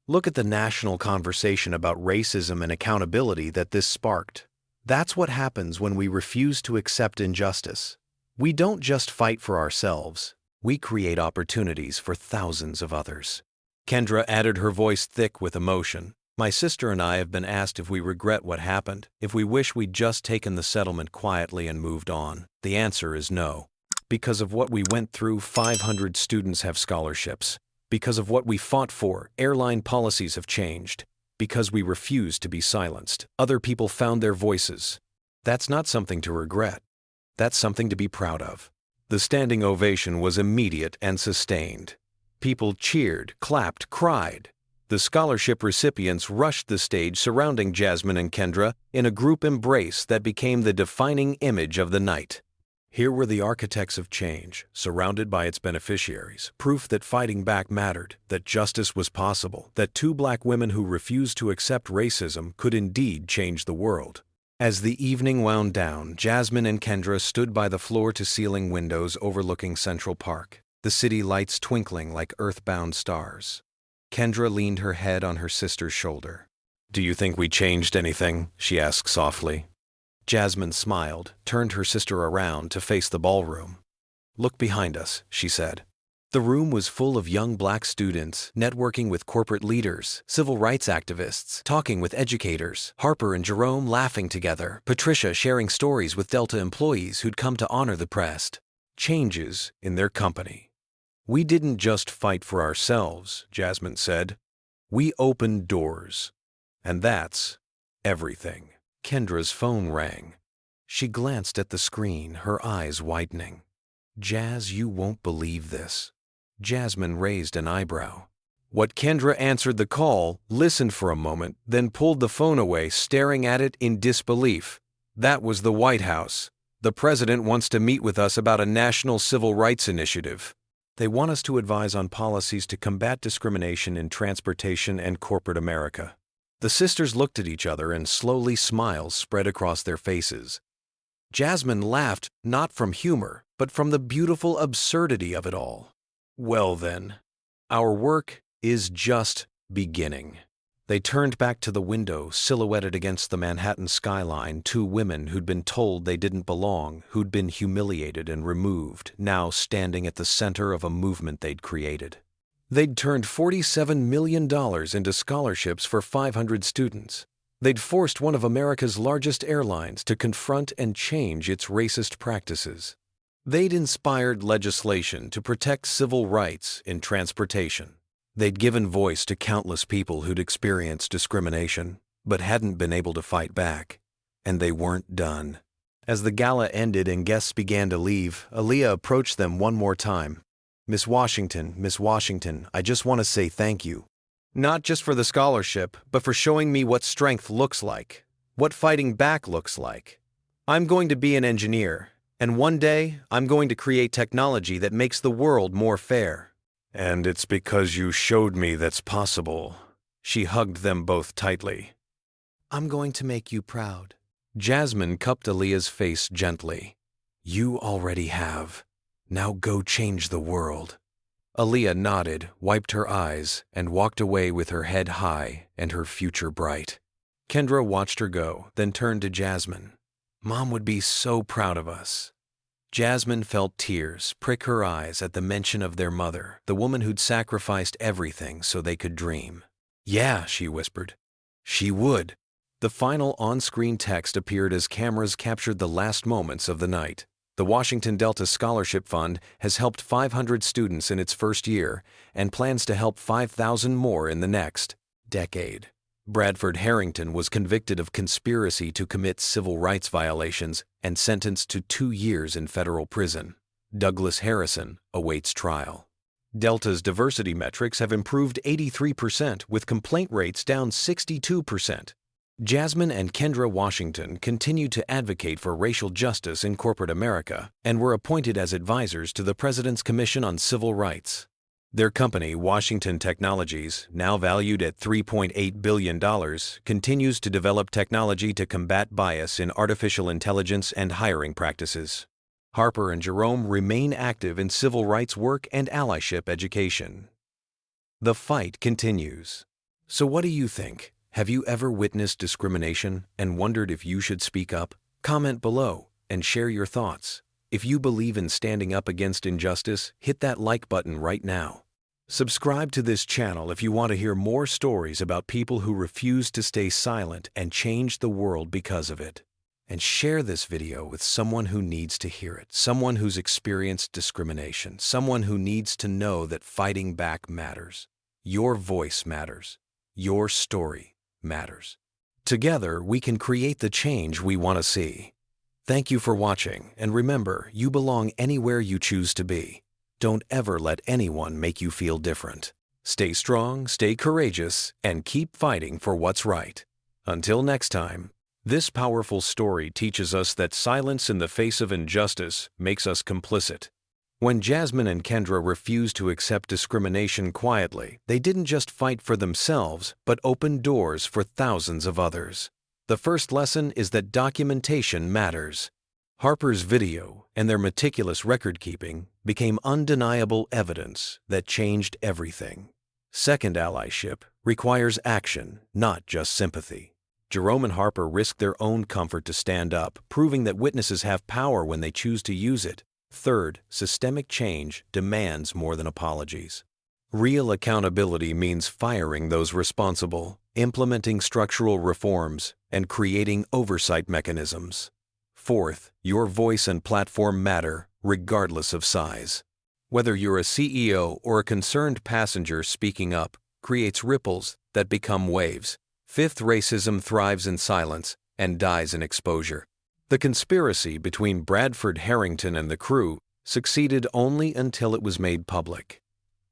[SPEAKER 1] Look at the national conversation about racism and accountability that this sparked. That's what happens when we refuse to accept injustice. We don't just fight for ourselves, we create opportunities for thousands of others. Kendra added, her voice thick with emotion. My sister and I have been asked if we regret what happened, if we wish we'd just taken the settlement quietly and moved on. The answer is no. Because of what we went through, 500 students have scholarships. Because of what we fought for, airline policies have changed. Because we refused to be silenced, other people found their voices. That's not something to regret. That's something to be proud of. The standing ovation was immediate and sustained. People cheered, clapped, cried. The scholarship recipients rushed the stage surrounding Jasmine and Kendra in a group embrace that became the defining image of the night. Here were the architects of change, surrounded by its beneficiaries, proof that fighting back mattered, that justice was possible, that two Black women who refused to accept racism could indeed change the world. As the evening wound down, Jasmine and Kendra stood by the floor-to-ceiling windows overlooking Central Park, the city lights twinkling like earthbound stars. Kendra leaned her head on her sister's shoulder. "Do you think we changed anything?" she asked softly. Jasmine smiled, turned her sister around to face the ballroom. "Look behind us," she said. The room was full of young Black students, networking with corporate leaders, civil rights activists, talking with educators, Harper and Jerome laughing together, Patricia sharing stories with Delta employees who'd come to honor the press. Changes in their company. "We didn't just fight for ourselves," Jasmine said. "We opened doors. And that's everything." Kendra's phone rang. She glanced at the screen, her eyes widening. "Jazz, you won't believe this." Jasmine raised an eyebrow. What Kendra answered the call, listened for a moment, then pulled the phone away, staring at it in disbelief. "That was the White House. The president wants to meet with us about a national civil rights initiative. They want us to advise on policies to combat discrimination in transportation and corporate America." The sisters looked at each other and slowly smiles spread across their faces. Jasmine laughed, not from humor, but from the beautiful absurdity of it all. "Well then, our work is just beginning." They turned back to the window, silhouetted against the Manhattan skyline, two women who'd been told they didn't belong, who'd been humiliated and removed, now standing at the center of a movement they'd created. They'd turned $47 million into scholarships for 500 students. They'd forced one of America's largest airlines to confront and change its racist practices. They'd inspired legislation to protect civil rights in transportation. They'd given voice to countless people who'd experienced discrimination, but hadn't been able to fight back. And they weren't done. As the gala ended and guests began to leave, Aaliyah approached them one more time. Miss Washington, I just want to say thank you. Not just for the scholarship, but for showing me what strength looks like, what fighting back looks like. I'm going to be an engineer, and one day I'm going to create technology that makes the world more fair. And it's because you showed me that's possible." She hugged them both tightly. "I'm going to make you proud." Jasmine cupped Aaliyah's face gently. "You already have. Now go change the world." Aaliyah nodded, wiped her eyes, and walked away with her head high and her future bright. Kendra watched her go, then turned to Jasmine. "Mom would be so proud of us." Jasmine felt tears prick her eyes at the mention of their mother, the woman who'd sacrificed everything so they could dream. "Yeah," she whispered. "She would." The final on-screen text appeared as cameras captured the last moments of the night. The Washington Delta Scholarship Fund has helped 500 students in its first year and plans to help 5,000 more in the next decade. Bradford Harrington was convicted of conspiracy to commit civil rights violations and sentenced to 2 years in federal prison. Douglas Harrison awaits trial. Delta's diversity metrics have improved 83%, with complaint rates down 62%. Jasmine and Kendra Washington continue to advocate for racial justice in corporate America and were appointed as advisors to the President's Commission on Civil Rights. Their company, Washington Technologies, now valued at $3.8 billion, continues to develop technology to combat bias in artificial intelligence and hiring practices. Harper and Jerome remain active in civil rights work and allyship education. The fight continues. So what do you think? Have you ever witnessed discrimination and wondered if you should speak up? Comment below and share your thoughts. If you believe in standing up against injustice, hit that like button right now. Subscribe to this channel if you want to hear more stories about people who refuse to stay silent and change the world because of it. And share this video with someone who needs to hear it, someone who's experienced discrimination, someone who needs to know that fighting back matters. Your voice matters. Your story matters. Together, we can create the change we want to see. Thank you for watching, and remember, you belong anywhere you choose to be. Don't ever let anyone make you feel different. Stay strong, stay courageous, and keep fighting for what's right. Until next time, this powerful story teaches us that silence in the face of injustice makes us complicit. When Jasmine and Kendra refused to accept discrimination quietly, they didn't just fight for themselves, but opened doors for thousands of others. The first lesson is that documentation matters. Harper's video and their meticulous record-keeping became undeniable evidence that changed everything. Second, allyship requires action, not just sympathy. Jerome and Harper risked their own comfort to stand up, proving that witnesses have power when they choose to use it. Third, systemic change demands more than apologies. Real accountability means firing those responsible, implementing structural reforms, and creating oversight mechanisms. Fourth, your voice and platform matter, regardless of size. Whether you're a CEO or a concerned passenger, speaking up creates ripples that become waves. Fifth, racism thrives in silence and dies in exposure. The conspiracy between Bradford Harrington and the crew succeeded only until it was made public.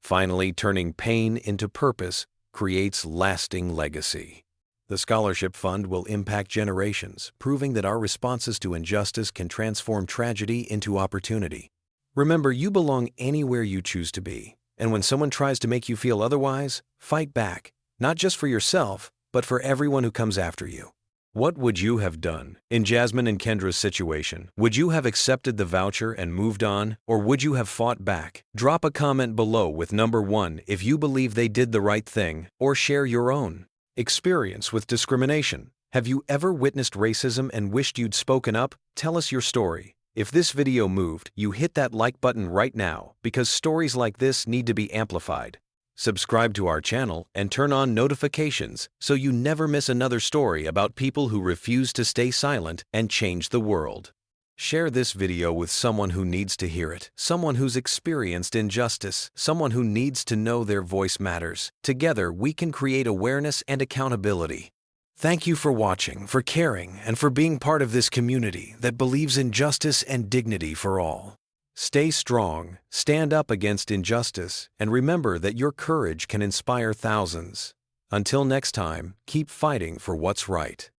[SPEAKER 1] Finally, turning pain into purpose creates lasting legacy. The Scholarship Fund will impact generations, proving that our responses to injustice can transform tragedy into opportunity. Remember, you belong anywhere you choose to be, and when someone tries to make you feel otherwise, fight back, not just for yourself, but for everyone who comes after you. What would you have done in Jasmine and Kendra's situation? Would you have accepted the voucher and moved on, or would you have fought back? Drop a comment below with number 1 if you believe they did the right thing, or share your own experience with discrimination. Have you ever witnessed racism and wished you'd spoken up? Tell us your story. If this video moved you, hit that like button right now, because stories like this need to be amplified. Subscribe to our channel and turn on notifications so you never miss another story about people who refuse to stay silent and change the world. Share this video with someone who needs to hear it, someone who's experienced injustice, someone who needs to know their voice matters. Together, we can create awareness and accountability. Thank you for watching, for caring, and for being part of this community that believes in justice and dignity for all. Stay strong, stand up against injustice, and remember that your courage can inspire thousands. Until next time, keep fighting for what's right.